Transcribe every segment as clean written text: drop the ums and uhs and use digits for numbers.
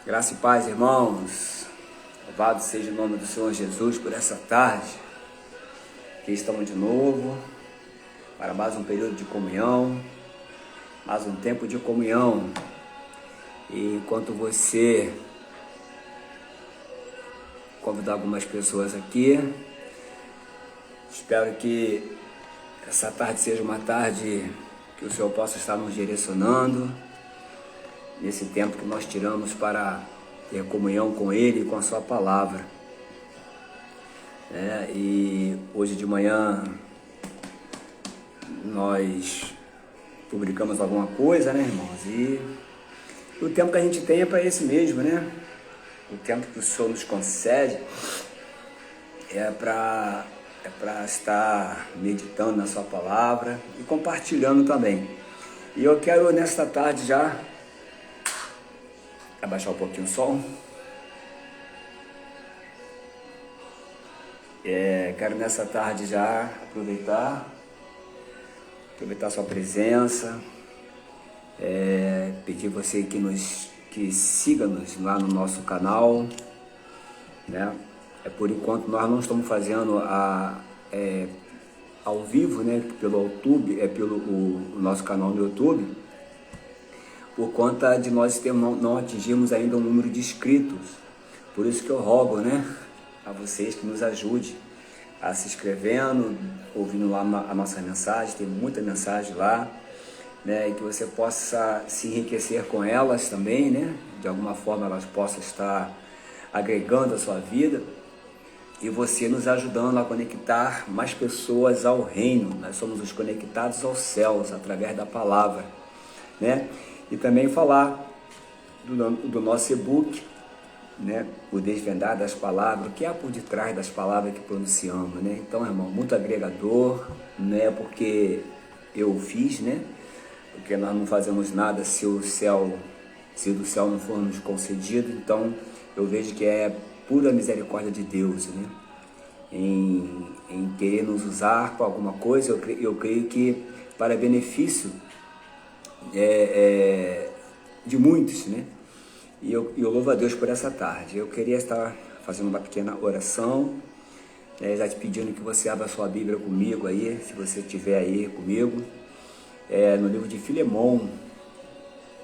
Graça e paz, irmãos. Louvado seja o nome do Senhor Jesus por essa tarde. Aqui estamos de novo para mais um período de comunhão, mais um tempo de comunhão. E enquanto você convidar algumas pessoas aqui, espero que essa tarde seja uma tarde que o Senhor possa estar nos direcionando nesse tempo que nós tiramos para ter comunhão com Ele e com a Sua Palavra. E hoje de manhã nós publicamos alguma coisa, né, irmãos? E o tempo que a gente tem é para esse mesmo, né? O tempo que o Senhor nos concede é para estar meditando na Sua Palavra e compartilhando também. E eu quero nesta tarde já abaixar um pouquinho o som. Quero nessa tarde já aproveitar a sua presença, pedir você que siga-nos lá no nosso canal, né? Por enquanto nós não estamos fazendo ao vivo, né? Pelo YouTube, o nosso canal no YouTube, por conta de nós não atingirmos ainda um número de inscritos. Por isso que eu rogo, né, a vocês que nos ajudem a se inscrevendo, ouvindo lá a nossa mensagem. Tem muita mensagem lá, né, e que você possa se enriquecer com elas também, né, de alguma forma elas possam estar agregando a sua vida e você nos ajudando a conectar mais pessoas ao reino. Nós somos os conectados aos céus através da palavra, né? E também falar do nosso e-book, né? O Desvendar das Palavras, o que há por detrás das palavras que pronunciamos, né? Então, irmão, muito agregador, né? Porque eu fiz, né? Porque nós não fazemos nada se do céu não for nos concedido. Então, eu vejo que é pura misericórdia de Deus, né? Em querer nos usar para alguma coisa. Eu creio que para benefício de muitos, né? E eu louvo a Deus por essa tarde. Eu queria estar fazendo uma pequena oração, já te pedindo que você abra a sua Bíblia comigo aí, se você estiver aí comigo, no livro de Filemão,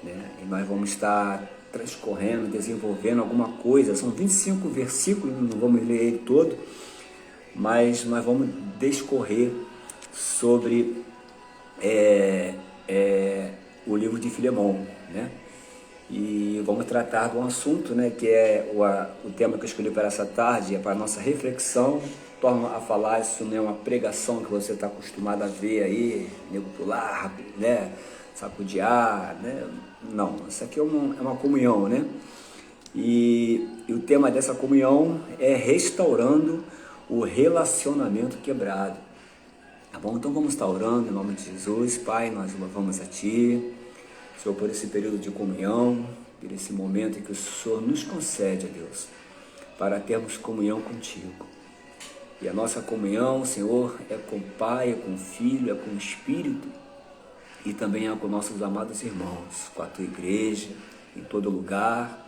né? E nós vamos estar transcorrendo, desenvolvendo alguma coisa. São 25 versículos, não vamos ler ele todo, mas nós vamos discorrer sobre o livro de Filemão, né? E vamos tratar de um assunto, né, que é o tema que eu escolhi para essa tarde, é para a nossa reflexão. Torno a falar, isso não é uma pregação que você está acostumado a ver aí, nego pular, né, sacudiar, né? Não, isso aqui é uma comunhão, né? E o tema dessa comunhão é restaurando o relacionamento quebrado. Tá bom? Então vamos estar orando em nome de Jesus. Pai, nós louvamos a Ti, Senhor, por esse período de comunhão, por esse momento em que o Senhor nos concede, a Deus, para termos comunhão contigo. E a nossa comunhão, Senhor, é com o Pai, é com o Filho, é com o Espírito, e também é com nossos amados irmãos, com a Tua igreja, em todo lugar.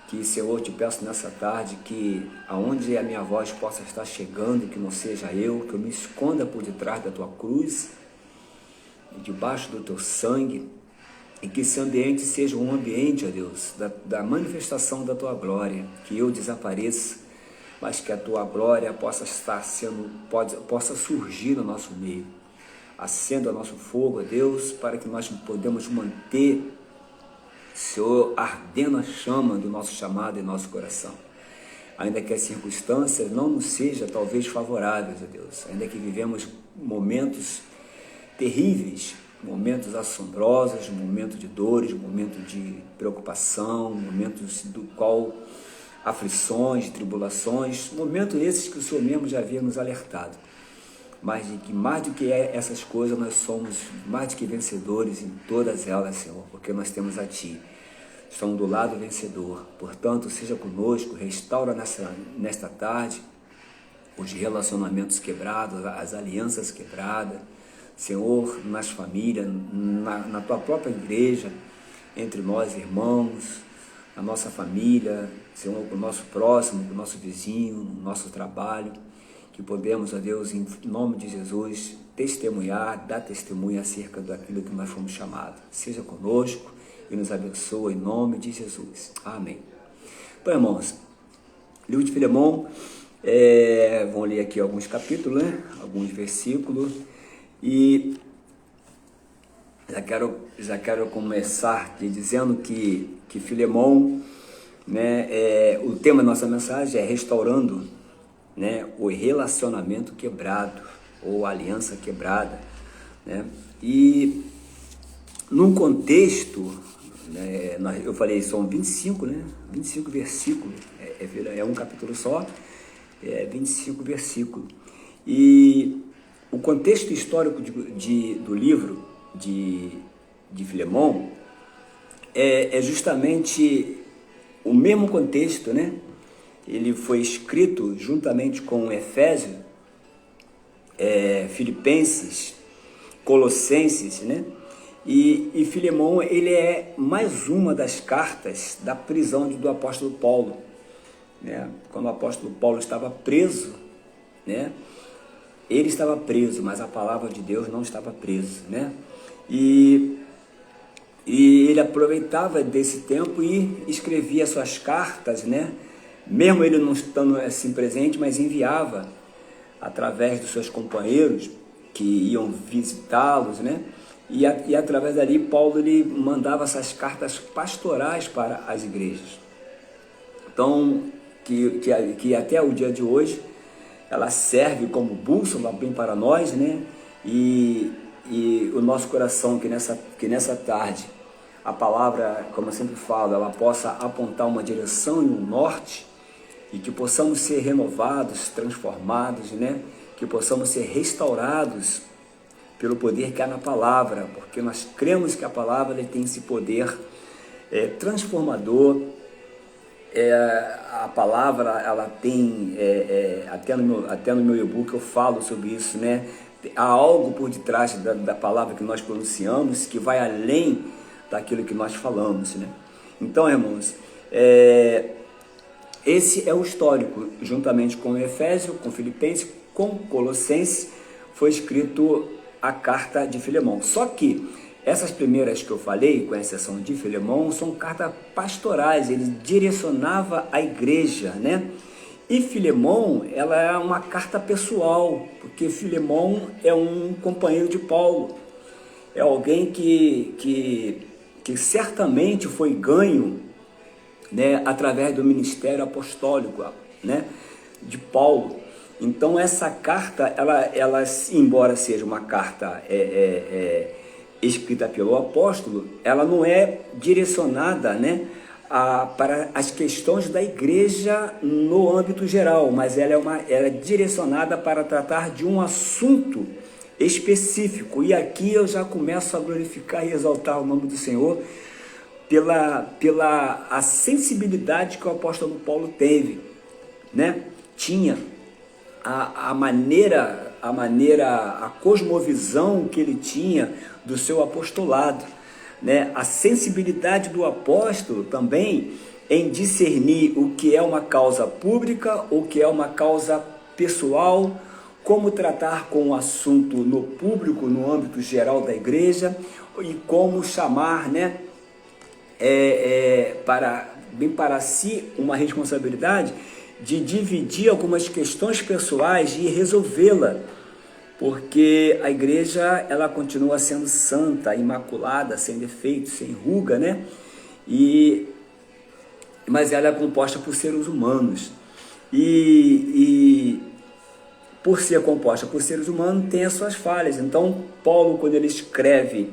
Que, Senhor, te peço nessa tarde que aonde a minha voz possa estar chegando, que não seja eu, que eu me esconda por detrás da Tua cruz, debaixo do Teu sangue, e que esse ambiente seja um ambiente, ó Deus, da manifestação da Tua glória, que eu desapareça, mas que a Tua glória possa surgir no nosso meio. Acenda o nosso fogo, ó Deus, para que nós podemos manter, Senhor, ardendo a chama do nosso chamado em nosso coração. Ainda que as circunstâncias não nos sejam talvez favoráveis, ó Deus, ainda que vivemos momentos terríveis, momentos assombrosos, momentos de dores, momentos de preocupação, momentos do qual aflições, tribulações, momentos esses que o Senhor mesmo já havia nos alertado. Mas de que mais do que essas coisas, nós somos mais do que vencedores em todas elas, Senhor, porque nós temos a Ti. Estamos do lado vencedor. Portanto, seja conosco, restaura nesta tarde os relacionamentos quebrados, as alianças quebradas, Senhor, nas famílias, na Tua própria igreja, entre nós irmãos, a nossa família, Senhor, com o nosso próximo, com o nosso vizinho, no nosso trabalho, que podemos, ó Deus, em nome de Jesus, testemunhar, dar testemunho acerca daquilo que nós fomos chamados. Seja conosco e nos abençoe em nome de Jesus. Amém. Então, irmãos, livro de Filemon, vamos ler aqui alguns capítulos, né? Alguns versículos, e já quero começar aqui dizendo que Filemon, né, o tema da nossa mensagem é restaurando, né, o relacionamento quebrado, ou aliança quebrada, né? E num contexto, né, eu falei, são 25, né? 25 versículos, é um capítulo só, 25 versículos. E o contexto histórico do livro de Filemon é justamente o mesmo contexto, né? Ele foi escrito juntamente com Efésios, Filipenses, Colossenses, né? E Filemon, ele é mais uma das cartas da prisão do apóstolo Paulo, né? Quando o apóstolo Paulo estava preso, né? Ele estava preso, mas a palavra de Deus não estava presa, né? E ele aproveitava desse tempo e escrevia suas cartas, né? Mesmo ele não estando assim presente, mas enviava através dos seus companheiros que iam visitá-los, né? E através dali Paulo ele mandava essas cartas pastorais para as igrejas. Então, que até o dia de hoje ela serve como bússola bem para nós, né? E o nosso coração, que nessa tarde a palavra, como eu sempre falo, ela possa apontar uma direção e um norte, e que possamos ser renovados, transformados, né? Que possamos ser restaurados pelo poder que há na palavra, porque nós cremos que a palavra tem esse poder transformador. A palavra, ela tem, até no meu e-book eu falo sobre isso, né? Há algo por detrás da palavra que nós pronunciamos que vai além daquilo que nós falamos, né? Então, irmãos, esse é o histórico, juntamente com Efésios, com Filipenses, com Colossenses, foi escrito a carta de Filemon. Só que essas primeiras que eu falei, com exceção de Filemon, são cartas pastorais, ele direcionava a igreja, né? E Filemon, ela é uma carta pessoal, porque Filemon é um companheiro de Paulo, é alguém que certamente foi ganho, né, através do ministério apostólico, né, de Paulo. Então essa carta, ela embora seja uma carta escrita pelo apóstolo, ela não é direcionada, né, para as questões da igreja no âmbito geral, mas ela é direcionada para tratar de um assunto específico. E aqui eu já começo a glorificar e exaltar o nome do Senhor pela a sensibilidade que o apóstolo Paulo teve, né? Tinha a maneira, a cosmovisão que ele tinha do seu apostolado, né? A sensibilidade do apóstolo também em discernir o que é uma causa pública, o que é uma causa pessoal, como tratar com o assunto no público, no âmbito geral da igreja, e como chamar, né, para si uma responsabilidade de dividir algumas questões pessoais e resolvê-la, porque a igreja, ela continua sendo santa, imaculada, sem defeito, sem ruga, né? Mas ela é composta por seres humanos, e por ser composta por seres humanos, tem as suas falhas. Então Paulo, quando ele escreve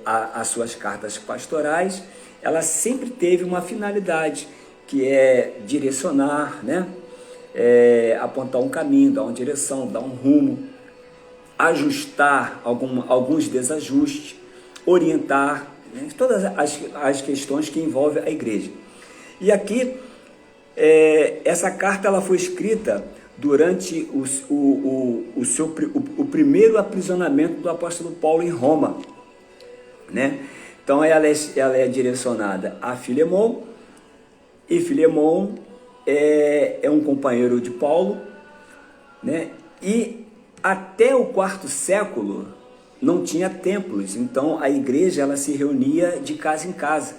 as suas cartas pastorais, ela sempre teve uma finalidade, que é direcionar, né? Apontar um caminho, dar uma direção, dar um rumo, ajustar alguns desajustes, orientar, né? Todas as questões que envolvem a igreja. E aqui, essa carta ela foi escrita durante o primeiro aprisionamento do apóstolo Paulo em Roma, né? Então ela é direcionada a Filemon, e Filemon é um companheiro de Paulo, né? E até o quarto século não tinha templos, então a igreja ela se reunia de casa em casa.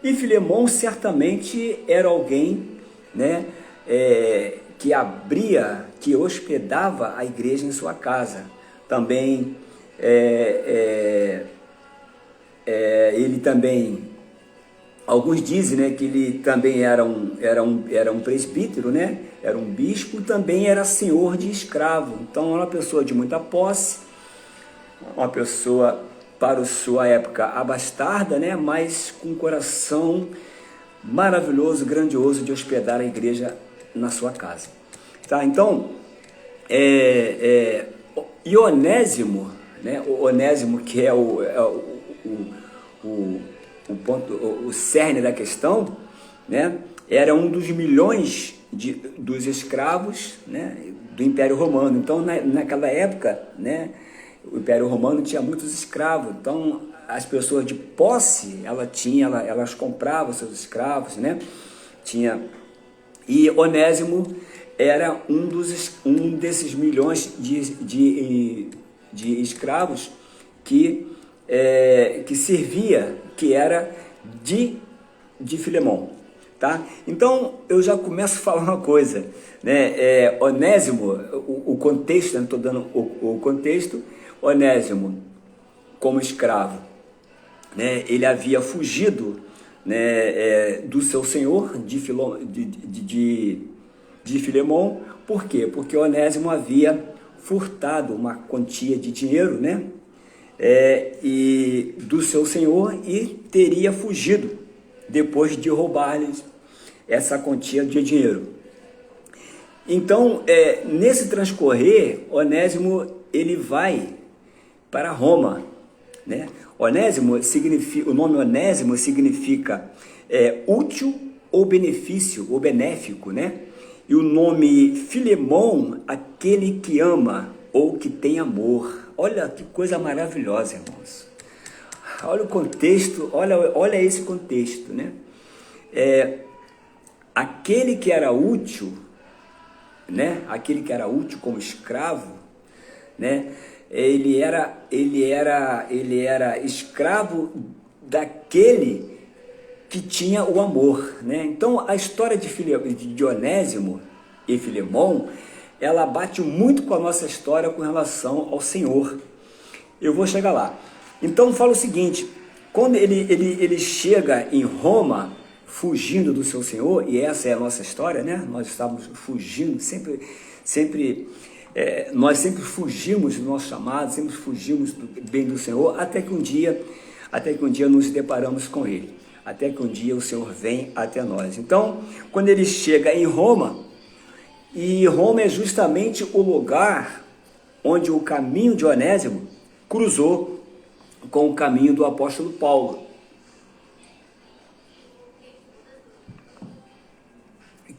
E Filemon certamente era alguém, né, que abria, que hospedava a igreja em sua casa. Também ele também, alguns dizem, né, que ele também era um presbítero, né, era um bispo, também era senhor de escravo. Então era uma pessoa de muita posse, uma pessoa para sua época abastarda, né, mas com um coração maravilhoso, grandioso de hospedar a igreja na sua casa. Tá? Então, e Onésimo, né, o Onésimo, que é o ponto, o cerne da questão, né, era um dos milhões dos escravos, né, do Império Romano. Então, naquela época, né, o Império Romano tinha muitos escravos. Então, as pessoas de posse, elas compravam seus escravos, né? E Onésimo era um desses milhões de escravos que servia, que era de Filemon, tá? Então eu já começo a falar uma coisa, né? Onésimo, o contexto, eu estou dando o contexto. Onésimo, como escravo, né? Ele havia fugido, né, do seu senhor, de Filemon. Por quê? Porque Onésimo havia furtado uma quantia de dinheiro, né, e do seu senhor, e teria fugido depois de roubar-lhes essa quantia de dinheiro. Então, nesse transcorrer, Onésimo ele vai para Roma, né? Onésimo significa, o nome Onésimo significa útil ou benefício ou benéfico, né? E o nome Filemon, aquele que ama ou que tem amor. Olha que coisa maravilhosa, irmãos. Olha o contexto, olha esse contexto, né? Aquele que era útil, né? Aquele que era útil como escravo, né? Ele era escravo daquele que tinha o amor, né? Então a história de Onésimo e Filemon, ela bate muito com a nossa história com relação ao Senhor. Eu vou chegar lá. Então fala o seguinte: quando ele chega em Roma, fugindo do seu Senhor, e essa é a nossa história, né? Nós estávamos fugindo, nós sempre fugimos do nosso chamado, sempre fugimos do bem do Senhor, até que um dia nos deparamos com Ele, até que um dia o Senhor vem até nós. Então, quando ele chega em Roma, e Roma é justamente o lugar onde o caminho de Onésimo cruzou com o caminho do apóstolo Paulo,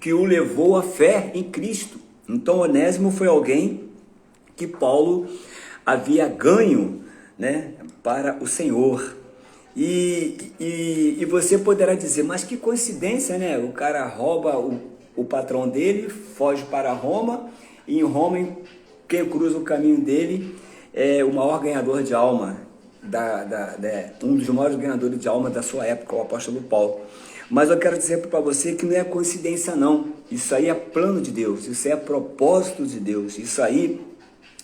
que o levou à fé em Cristo. Então Onésimo foi alguém que Paulo havia ganho, né, para o Senhor. E você poderá dizer, mas que coincidência, né? O cara rouba o patrão dele, foge para Roma, e em Roma quem cruza o caminho dele é o maior ganhador de alma, um dos maiores ganhadores de alma da sua época, o apóstolo Paulo. Mas eu quero dizer para você que não é coincidência não, isso aí é plano de Deus, isso é propósito de Deus, isso aí,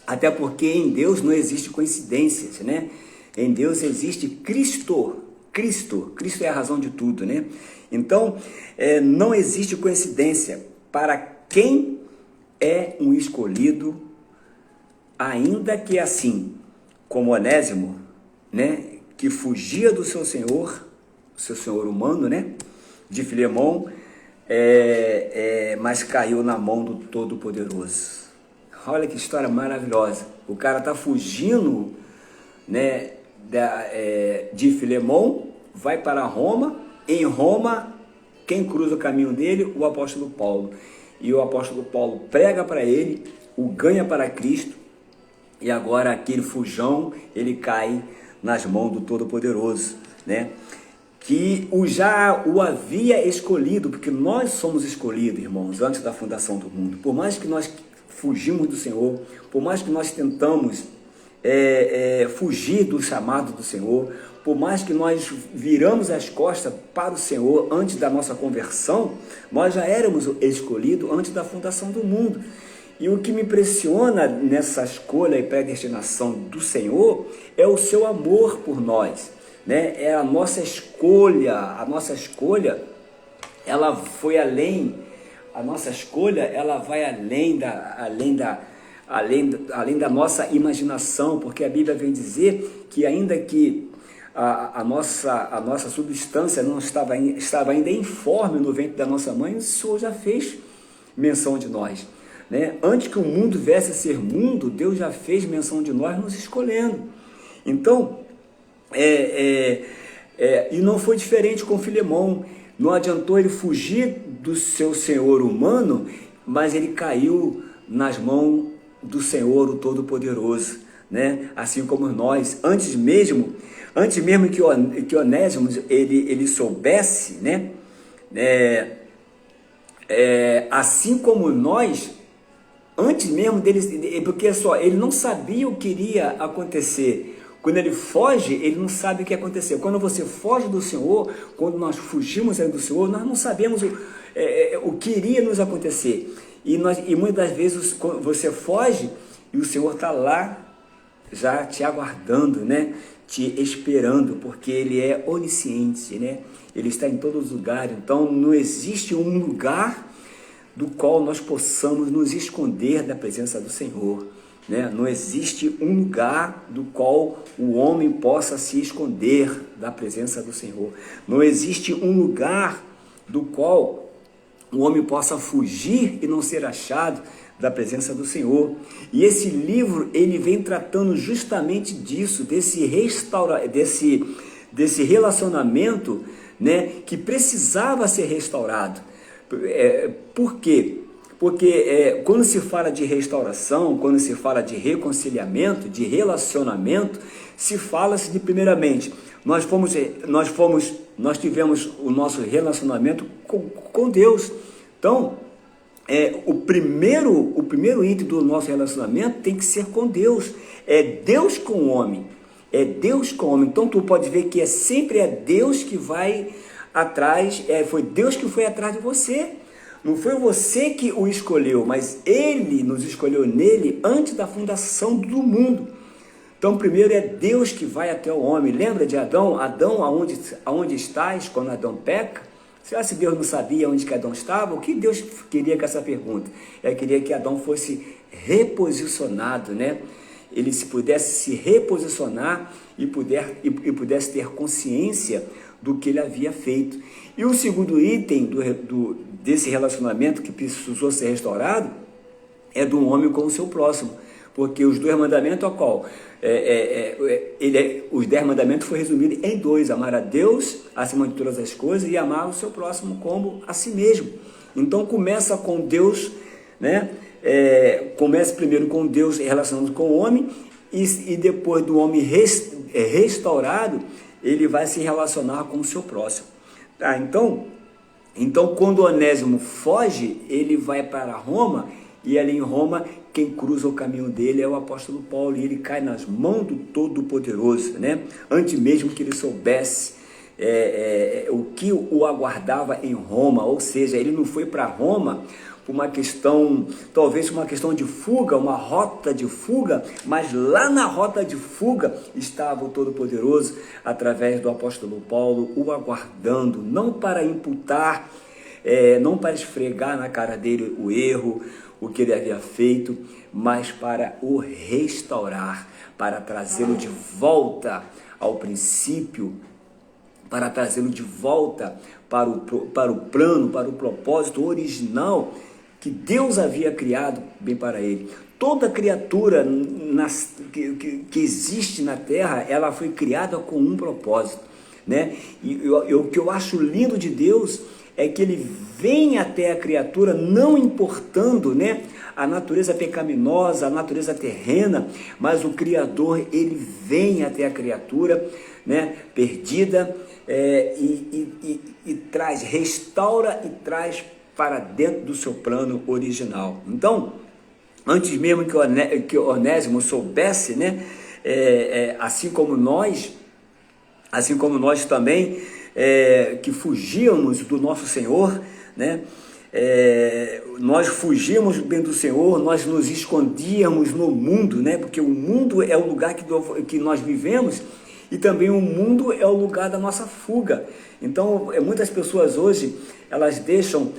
até porque em Deus não existe coincidências, né? Em Deus existe Cristo é a razão de tudo, né? Então, não existe coincidência para quem é um escolhido, ainda que assim, como Onésimo, né? Que fugia do seu senhor humano, né? De Filemon, mas caiu na mão do Todo-Poderoso. Olha que história maravilhosa. O cara está fugindo, né, de Filemon, vai para Roma. Em Roma, quem cruza o caminho dele? O apóstolo Paulo. E o apóstolo Paulo prega para ele, o ganha para Cristo, e agora aquele fujão, ele cai nas mãos do Todo-Poderoso. né? Que já o havia escolhido, porque nós somos escolhidos, irmãos, antes da fundação do mundo. Por mais que nós fugimos do Senhor, por mais que nós tentamos fugir do chamado do Senhor, por mais que nós viramos as costas para o Senhor antes da nossa conversão, nós já éramos escolhidos antes da fundação do mundo. E o que me impressiona nessa escolha e predestinação do Senhor é o seu amor por nós, né? É a nossa escolha, ela foi além, a nossa escolha, ela vai além da nossa imaginação, porque a Bíblia vem dizer que ainda que a nossa substância não estava ainda informe no ventre da nossa mãe, o Senhor já fez menção de nós, né? Antes que o mundo viesse a ser mundo, Deus já fez menção de nós nos escolhendo. Então, e não foi diferente com Filemão. Não adiantou ele fugir do seu senhor humano, mas ele caiu nas mãos do Senhor, o Todo-Poderoso, né? Assim como nós, antes mesmo que Onésimo ele soubesse, né? Assim como nós, antes mesmo dele, porque ele não sabia o que iria acontecer. Quando ele foge, ele não sabe o que aconteceu. Quando você foge do Senhor, quando nós fugimos do Senhor, nós não sabemos o que iria nos acontecer. E muitas das vezes você foge e o Senhor está lá já te aguardando, né? Te esperando, porque Ele é onisciente, né? Ele está em todos os lugares. Então não existe um lugar do qual nós possamos nos esconder da presença do Senhor, né? Não existe um lugar do qual o homem possa se esconder da presença do Senhor. Não existe um lugar do qual o homem possa fugir e não ser achado da presença do Senhor. E esse livro, ele vem tratando justamente disso, desse relacionamento, né, que precisava ser restaurado. Por quê? Porque quando se fala de restauração, quando se fala de reconciliamento, de relacionamento, se fala-se de, primeiramente, nós tivemos o nosso relacionamento com Deus. Então, o primeiro item do nosso relacionamento tem que ser com Deus. É Deus com o homem. É Deus com o homem. Então, tu pode ver que sempre é Deus que vai atrás, foi Deus que foi atrás de você. Não foi você que o escolheu, mas Ele nos escolheu nele antes da fundação do mundo. Então, primeiro é Deus que vai até o homem. Lembra de Adão? Adão, aonde estás quando Adão peca? Será que Deus não sabia onde que Adão estava? O que Deus queria com essa pergunta? Ele queria que Adão fosse reposicionado, né? Ele pudesse se reposicionar e pudesse ter consciência do que ele havia feito. E o segundo item desse relacionamento que precisou ser restaurado é do homem com o seu próximo. Porque os 10 mandamentos, qual? Os 10 mandamentos foi resumido em 2, amar a Deus acima de todas as coisas e amar o seu próximo como a si mesmo. Então começa com Deus, né? Começa primeiro com Deus relacionando com o homem e depois do homem restaurado, ele vai se relacionar com o seu próximo. Tá? Então quando Onésimo foge, ele vai para Roma, e ali em Roma, quem cruza o caminho dele é o apóstolo Paulo, e ele cai nas mãos do Todo-Poderoso, né? Antes mesmo que ele soubesse o que o aguardava em Roma, ou seja, ele não foi para Roma por uma questão, talvez uma questão de fuga, uma rota de fuga, mas lá na rota de fuga estava o Todo-Poderoso, através do apóstolo Paulo, o aguardando, não para imputar, não para esfregar na cara dele o erro, o que ele havia feito, mas para o restaurar, para trazê-lo de volta ao princípio, para trazê-lo de volta para o plano, para o propósito original que Deus havia criado bem para ele. Toda criatura que existe na terra, ela foi criada com um propósito, né? E o que eu acho lindo de Deus é que ele vem até a criatura, não importando, né, a natureza pecaminosa, a natureza terrena, mas o Criador, ele vem até a criatura, né, perdida, e traz, restaura e traz para dentro do seu plano original. Então, antes mesmo que Onésimo soubesse, né, assim como nós também, que fugíamos do nosso Senhor, né, nós fugíamos bem do Senhor, nós nos escondíamos no mundo, né, porque o mundo é o lugar que nós vivemos, e também o mundo é o lugar da nossa fuga. Então, muitas pessoas hoje, elas deixam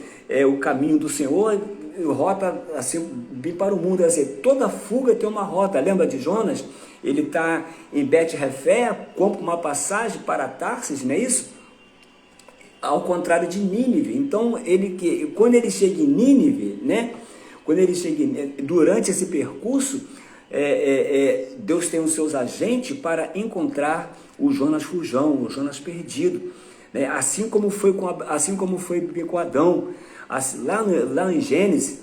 o caminho do Senhor, rota assim, bem para o mundo. Assim, toda fuga tem uma rota. Lembra de Jonas? Ele está em Bet-Refé, compra uma passagem para Tarsis, não é isso? Ao contrário de Nínive. Então, quando ele chega em Nínive, né? Durante esse percurso, Deus tem os seus agentes para encontrar o Jonas fujão, o Jonas perdido, né? Assim como foi com Adão. Lá em Gênesis,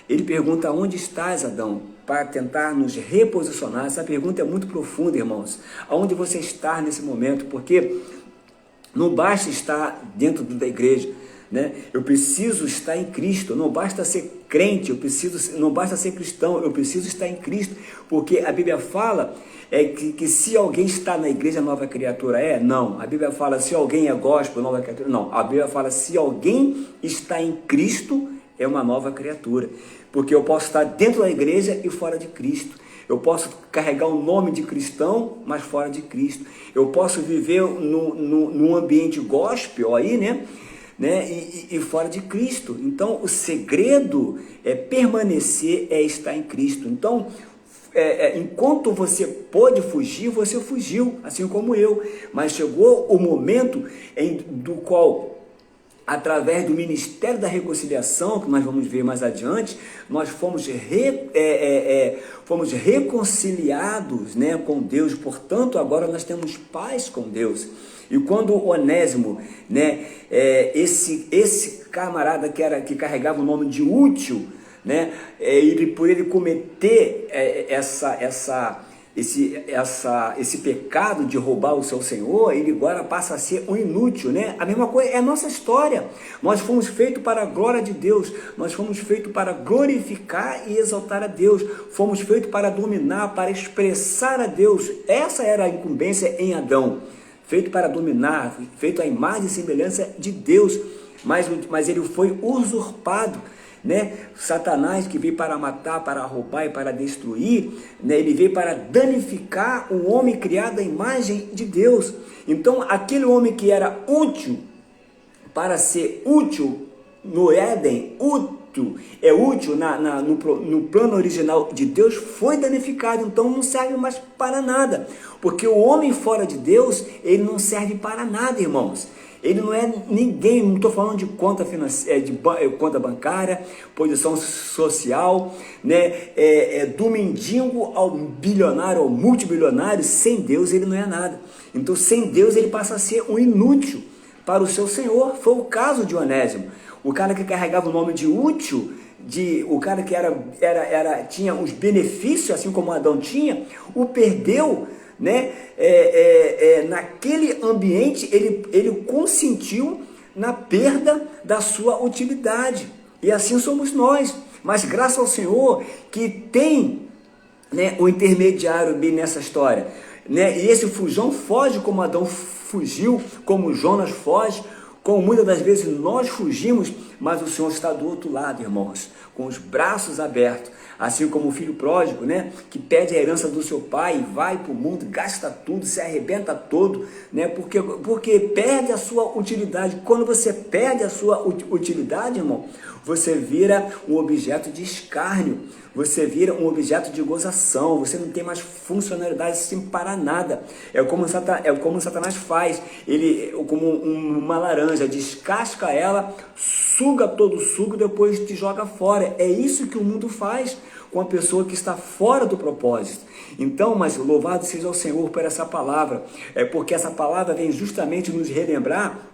ele pergunta: onde estás, Adão? Para tentar nos reposicionar. Essa pergunta é muito profunda, irmãos. Aonde você está nesse momento? Porque não basta estar dentro da igreja, né? Eu preciso estar em Cristo. Não basta ser crente, não basta ser cristão, eu preciso estar em Cristo, porque a Bíblia fala que se alguém está na igreja, nova criatura é? Não. A Bíblia fala se alguém é gospel, nova criatura? Não. A Bíblia fala se alguém está em Cristo, é uma nova criatura. Porque eu posso estar dentro da igreja e fora de Cristo. Eu posso carregar o nome de cristão, mas fora de Cristo. Eu posso viver num ambiente gospel aí, né? E fora de Cristo. Então, o segredo é permanecer, é estar em Cristo. Então, enquanto você pôde fugir, você fugiu, assim como eu. Mas chegou o momento do qual, através do ministério da reconciliação, que nós vamos ver mais adiante, nós fomos reconciliados, né, com Deus. Portanto, agora nós temos paz com Deus. E quando Onésimo, né, esse camarada que carregava o nome de útil, né, por ele cometer esse pecado de roubar o seu Senhor, ele agora passa a ser um inútil, né? A mesma coisa é a nossa história. Nós fomos feitos para a glória de Deus, nós fomos feitos para glorificar e exaltar a Deus, fomos feitos para dominar, para expressar a Deus. Essa era a incumbência em Adão, feito para dominar, feito à imagem e semelhança de Deus, mas ele foi usurpado, né? Satanás, que veio para matar, para roubar e para destruir, né? Ele veio para danificar o homem criado à imagem de Deus. Então, aquele homem que era útil, para ser útil no Éden, útil no plano original de Deus, foi danificado. Então não serve mais para nada, porque o homem fora de Deus, ele não serve para nada, irmãos. Ele não é ninguém. Não estou falando de conta financeira, de conta bancária, posição social, né? Do mendigo ao bilionário, ao multibilionário. Sem Deus ele não é nada. Então, sem Deus ele passa a ser um inútil para o seu Senhor. Foi o caso de Onésimo, o cara que carregava o nome de útil, o cara que tinha os benefícios, assim como Adão tinha, o perdeu, né? Naquele ambiente ele consentiu na perda da sua utilidade, e assim somos nós. Mas graças ao Senhor que tem, né, o intermediário bem nessa história, né? E esse fujão foge como Adão fugiu, como Jonas foge, como muitas das vezes nós fugimos, mas o Senhor está do outro lado, irmãos, com os braços abertos, assim como o filho pródigo, né, que pede a herança do seu pai, vai para o mundo, gasta tudo, se arrebenta todo, né, porque perde a sua utilidade. Quando você perde a sua utilidade, irmão, você vira um objeto de escárnio, você vira um objeto de gozação, você não tem mais funcionalidade assim para nada. É como Satanás faz, ele, como uma laranja, descasca ela, suga todo o suco, depois te joga fora. É isso que o mundo faz com a pessoa que está fora do propósito. Então, mas louvado seja o Senhor por essa palavra, porque essa palavra vem justamente nos relembrar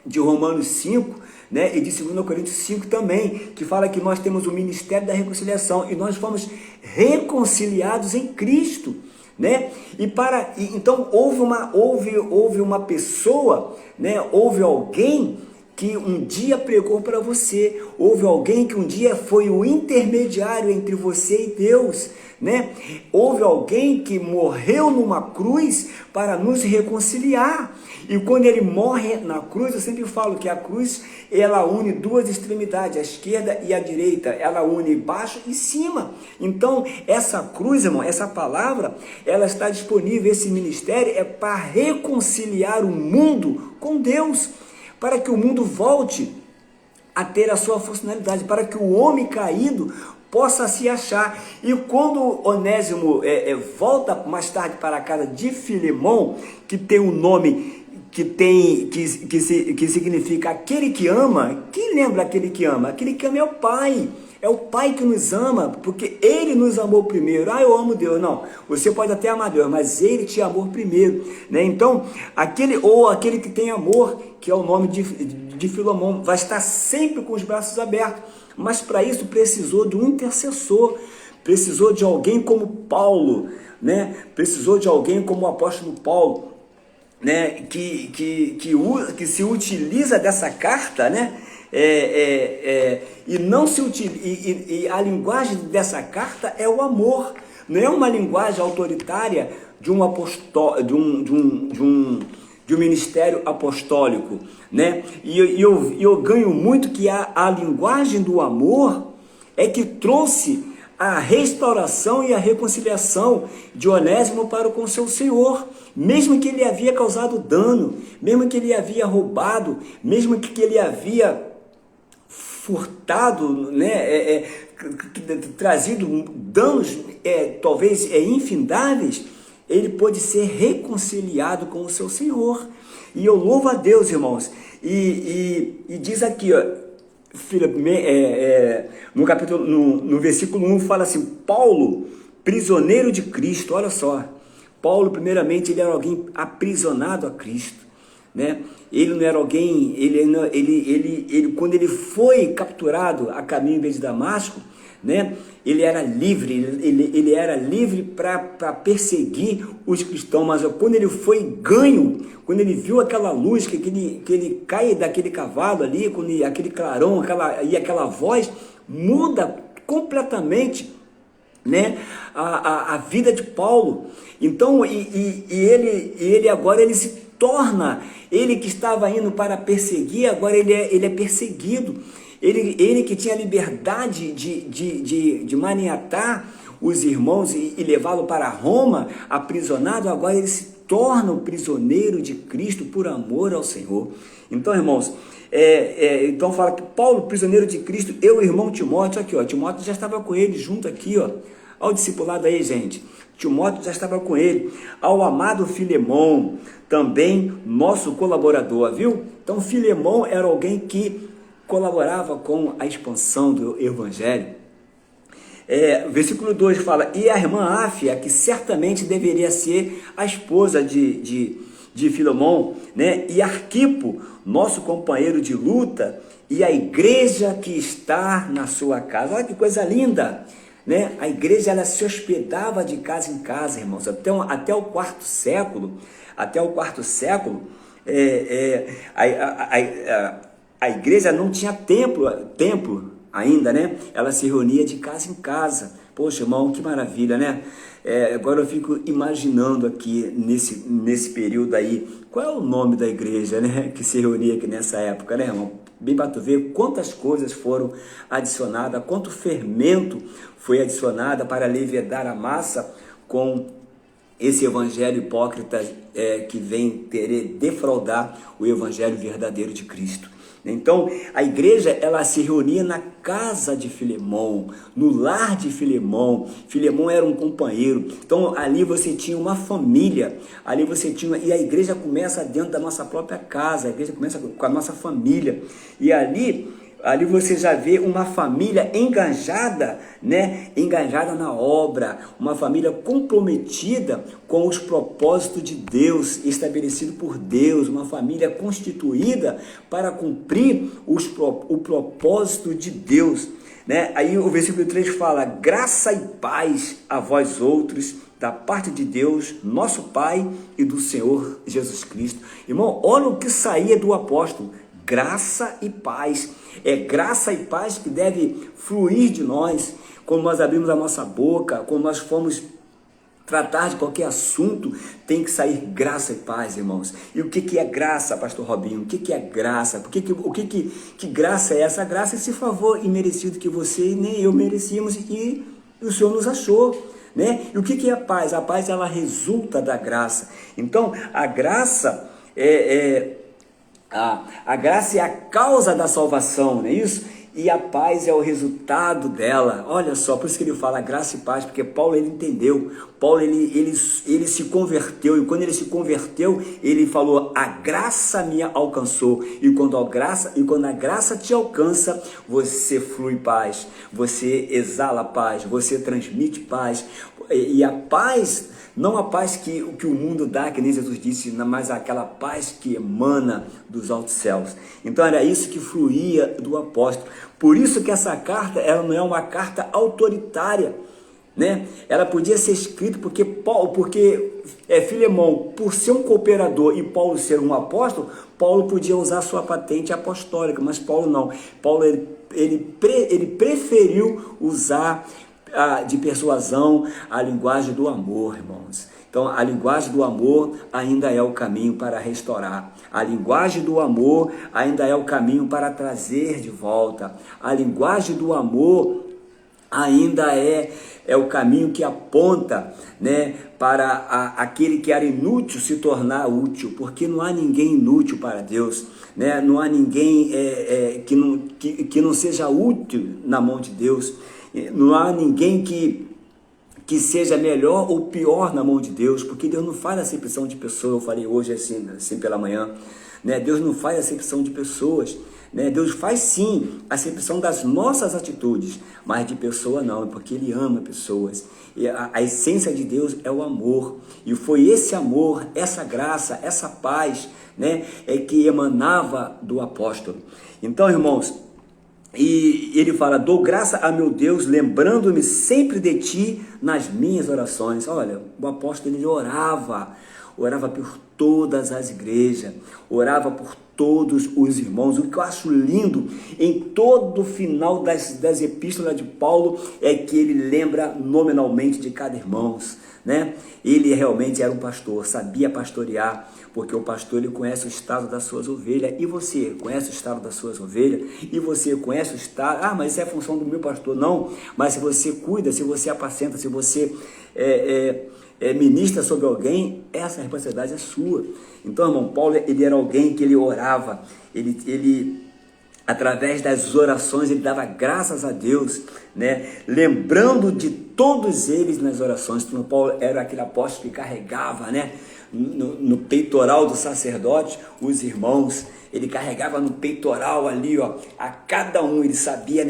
de Romanos 5, né? E de 2 Coríntios 5 também, que fala que nós temos o ministério da reconciliação e nós fomos reconciliados em Cristo, né? Então houve uma pessoa, né? Houve alguém que um dia pregou para você, houve alguém que um dia foi o intermediário entre você e Deus, né? Houve alguém que morreu numa cruz para nos reconciliar. E quando ele morre na cruz, eu sempre falo que a cruz, ela une duas extremidades, a esquerda e a direita, ela une baixo e cima. Então, essa cruz, irmão, essa palavra, ela está disponível, esse ministério é para reconciliar o mundo com Deus, para que o mundo volte a ter a sua funcionalidade, para que o homem caído possa se achar. E quando Onésimo volta mais tarde para a casa de Filemão, que tem um nome que significa aquele que ama. Quem lembra aquele que ama? Aquele que ama é o Pai. É o Pai que nos ama, porque Ele nos amou primeiro. Eu amo Deus. Não, você pode até amar Deus, mas Ele te amou primeiro, né? Então, aquele que tem amor, que é o nome de Filemão, vai estar sempre com os braços abertos. Mas para isso precisou de um intercessor, precisou de alguém como Paulo, né? Precisou de alguém como o apóstolo Paulo, né? Que se utiliza dessa carta, né? E a linguagem dessa carta é o amor, não é uma linguagem autoritária de um ministério apostólico, né? E eu ganho muito que a linguagem do amor é que trouxe a restauração e a reconciliação de Onésimo para com seu Senhor, mesmo que ele havia causado dano, mesmo que ele havia roubado, mesmo que ele havia furtado, né, trazido danos talvez infindáveis, ele pôde ser reconciliado com o seu Senhor. E eu louvo a Deus, irmãos, e diz aqui, ó, no versículo 1 fala assim: Paulo, prisioneiro de Cristo. Olha só, Paulo primeiramente ele era alguém aprisionado a Cristo, né? Ele não era alguém, quando ele foi capturado a caminho de Damasco, né? Ele era livre, ele era livre para perseguir os cristãos, mas quando ele foi ganho, quando ele viu aquela luz, que ele cai daquele cavalo ali, aquele clarão, aquela voz, muda completamente, né, a vida de Paulo. Então, ele agora ele se torna, ele que estava indo para perseguir, agora ele é perseguido. Ele que tinha liberdade de maniatar os irmãos e levá-lo para Roma, aprisionado, agora ele se torna o prisioneiro de Cristo por amor ao Senhor. Então, irmãos, então fala que Paulo, prisioneiro de Cristo, eu, o irmão Timóteo, aqui, ó, Timóteo já estava com ele junto aqui, ó, ao discipulado aí, gente. Timóteo já estava com ele, ao amado Filemão, também nosso colaborador, viu? Então, Filemão era alguém que colaborava com a expansão do Evangelho. Versículo 2 fala: e a irmã Áfia, que certamente deveria ser a esposa de Filemão, né? E Arquipo, nosso companheiro de luta, e a igreja que está na sua casa. Olha que coisa linda, né? A igreja, ela se hospedava de casa em casa, irmãos, até o quarto século. A igreja não tinha templo ainda, né? Ela se reunia de casa em casa. Poxa, irmão, que maravilha, né? Agora eu fico imaginando aqui, nesse período aí, qual é o nome da igreja, né? Que se reunia aqui nessa época, né, irmão? Bem para tu ver quantas coisas foram adicionadas, quanto fermento foi adicionado para levedar a massa com esse evangelho hipócrita que vem querer defraudar o evangelho verdadeiro de Cristo. Então, a igreja, ela se reunia na casa de Filemão, no lar de Filemão. Filemão era um companheiro. Então, ali você tinha uma família, e a igreja começa dentro da nossa própria casa, a igreja começa com a nossa família. E ali, Ali você já vê uma família engajada, né? Engajada na obra, uma família comprometida com os propósitos de Deus, estabelecido por Deus, uma família constituída para cumprir o propósito de Deus, né? Aí o versículo 3 fala: graça e paz a vós outros, da parte de Deus, nosso Pai, e do Senhor Jesus Cristo. Irmão, olha o que saía do apóstolo: graça e paz. É graça e paz que deve fluir de nós, quando nós abrimos a nossa boca, quando nós formos tratar de qualquer assunto, tem que sair graça e paz, irmãos. E o que é graça, pastor Robinho? O que é graça? Que graça é essa? A graça é esse favor imerecido que você e nem eu merecíamos e o Senhor nos achou, né? E o que é a paz? A paz, ela resulta da graça. Então, a graça a graça é a causa da salvação, não é isso? E a paz é o resultado dela. Olha só, por isso que ele fala graça e paz, porque Paulo, ele entendeu. Paulo, ele se converteu, e quando ele se converteu, ele falou: a graça me alcançou. E quando a graça te alcança, você flui paz, você exala paz, você transmite paz. E a paz, não a paz que o mundo dá, que nem Jesus disse, mas aquela paz que emana dos altos céus. Então era isso que fluía do apóstolo. Por isso que essa carta, ela não é uma carta autoritária, né? Ela podia ser escrita porque Filemão, por ser um cooperador e Paulo ser um apóstolo, Paulo podia usar sua patente apostólica, mas Paulo não. Paulo ele preferiu usar de persuasão a linguagem do amor, irmãos. Então, a linguagem do amor ainda é o caminho para restaurar. A linguagem do amor ainda é o caminho para trazer de volta. A linguagem do amor ainda é o caminho que aponta, né, para aquele que era inútil se tornar útil, porque não há ninguém inútil para Deus, né? Não há ninguém que não seja útil na mão de Deus. Não há ninguém que seja melhor ou pior na mão de Deus, porque Deus não faz acepção de pessoas. Eu falei hoje assim pela manhã, né? Deus não faz acepção de pessoas, né? Deus faz sim acepção das nossas atitudes, mas de pessoa não, porque Ele ama pessoas. E a essência de Deus é o amor, e foi esse amor, essa graça, essa paz, né, que emanava do apóstolo. Então, irmãos, e ele fala: dou graça a meu Deus, lembrando-me sempre de ti nas minhas orações. Olha, o apóstolo, ele orava por todas as igrejas, orava por todos os irmãos. O que eu acho lindo em todo o final das epístolas de Paulo é que ele lembra nominalmente de cada irmão, né? Ele realmente era um pastor, sabia pastorear, porque o pastor, ele conhece o estado das suas ovelhas. E você conhece o estado das suas ovelhas? E você conhece o estado? Mas isso é função do meu pastor. Não, mas se você cuida, se você apacenta, se você ministra sobre alguém, essa responsabilidade é sua. Então, irmão, Paulo, ele era alguém que ele orava, ele através das orações, ele dava graças a Deus, né? Lembrando de todos eles nas orações. Então, Paulo era aquele apóstolo que carregava, né, no peitoral do sacerdote os irmãos. Ele carregava no peitoral ali, ó, a cada um. Ele sabia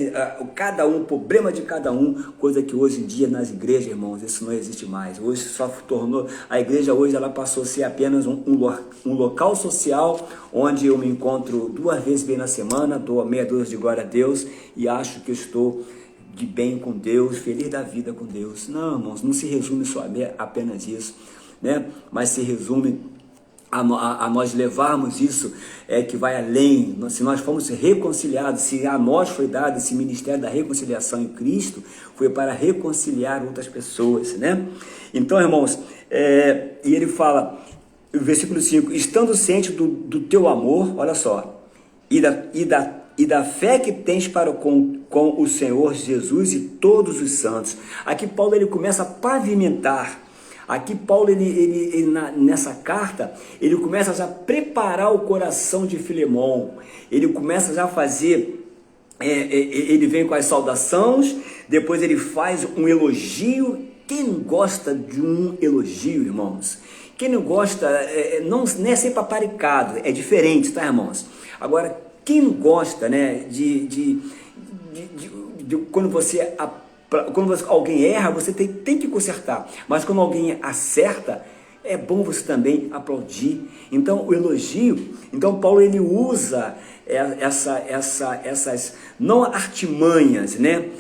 cada um, o problema de cada um, coisa que hoje em dia nas igrejas, irmãos, isso não existe mais. Hoje só tornou, a igreja hoje, ela passou a ser apenas um local social, onde eu me encontro 2 vezes bem na semana, dou meia dúzia de glória a Deus e acho que eu estou de bem com Deus, feliz da vida com Deus. Não, irmãos, não se resume só apenas isso, né? Mas se resume a nós levarmos isso, que vai além. Se nós fomos reconciliados, se a nós foi dado esse ministério da reconciliação em Cristo, foi para reconciliar outras pessoas, né? Então, irmãos, e ele fala, o versículo 5, estando ciente do teu amor, olha só, e da fé que tens para com o Senhor Jesus e todos os santos. Aqui Paulo, ele começa a pavimentar. Aqui Paulo, nessa carta, ele começa já a preparar o coração de Filemão. Ele começa já a fazer, ele vem com as saudações, depois ele faz um elogio. Quem não gosta de um elogio, irmãos? Quem não gosta, não é ser paparicado, é diferente, tá, irmãos? Agora, quem não gosta, né, quando alguém erra, você tem que consertar, mas quando alguém acerta, é bom você também aplaudir. Então, o elogio, então Paulo ele usa essas não artimanhas, né?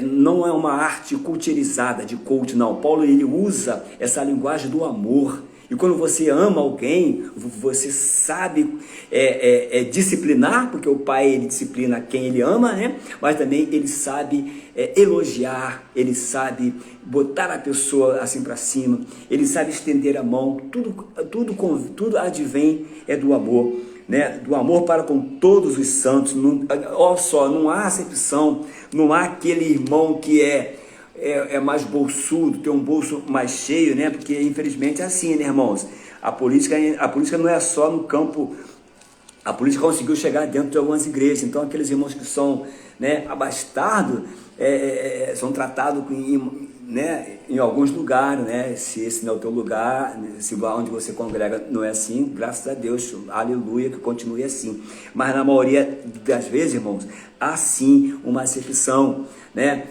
Não é uma arte culturizada de coach, não. Paulo ele usa essa linguagem do amor. E quando você ama alguém, você sabe disciplinar, porque o pai ele disciplina quem ele ama, né? Mas também ele sabe elogiar, ele sabe botar a pessoa assim para cima, ele sabe estender a mão, tudo advém do amor, né? Do amor para com todos os santos. Olha só, não há acepção, não há aquele irmão que é mais bolsudo, tem um bolso mais cheio, né? Porque infelizmente é assim, né, irmãos? A política não é só no campo. A política conseguiu chegar dentro de algumas igrejas. Então aqueles irmãos que são, né, abastados são tratados em alguns lugares, né? Se esse não é o teu lugar, se onde você congrega não é assim, graças a Deus, aleluia, que continue assim. Mas na maioria das vezes, irmãos, há sim uma acepção, né?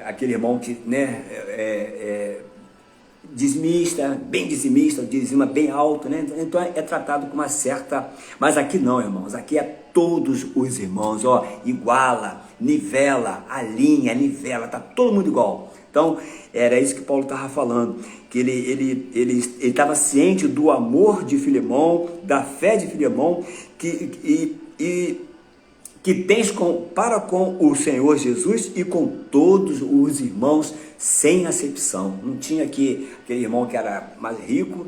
Aquele irmão que, né, dizimista, dizima bem alto, né? Então é tratado com uma certa... Mas aqui não, irmãos, aqui é todos os irmãos, ó, iguala, nivela, alinha, nivela, tá todo mundo igual. Então, era isso que Paulo estava falando, que ele estava ciente do amor de Filemão, da fé de Filemão, que tens para com o Senhor Jesus e com todos os irmãos, sem acepção. Não tinha aquele irmão que era mais rico,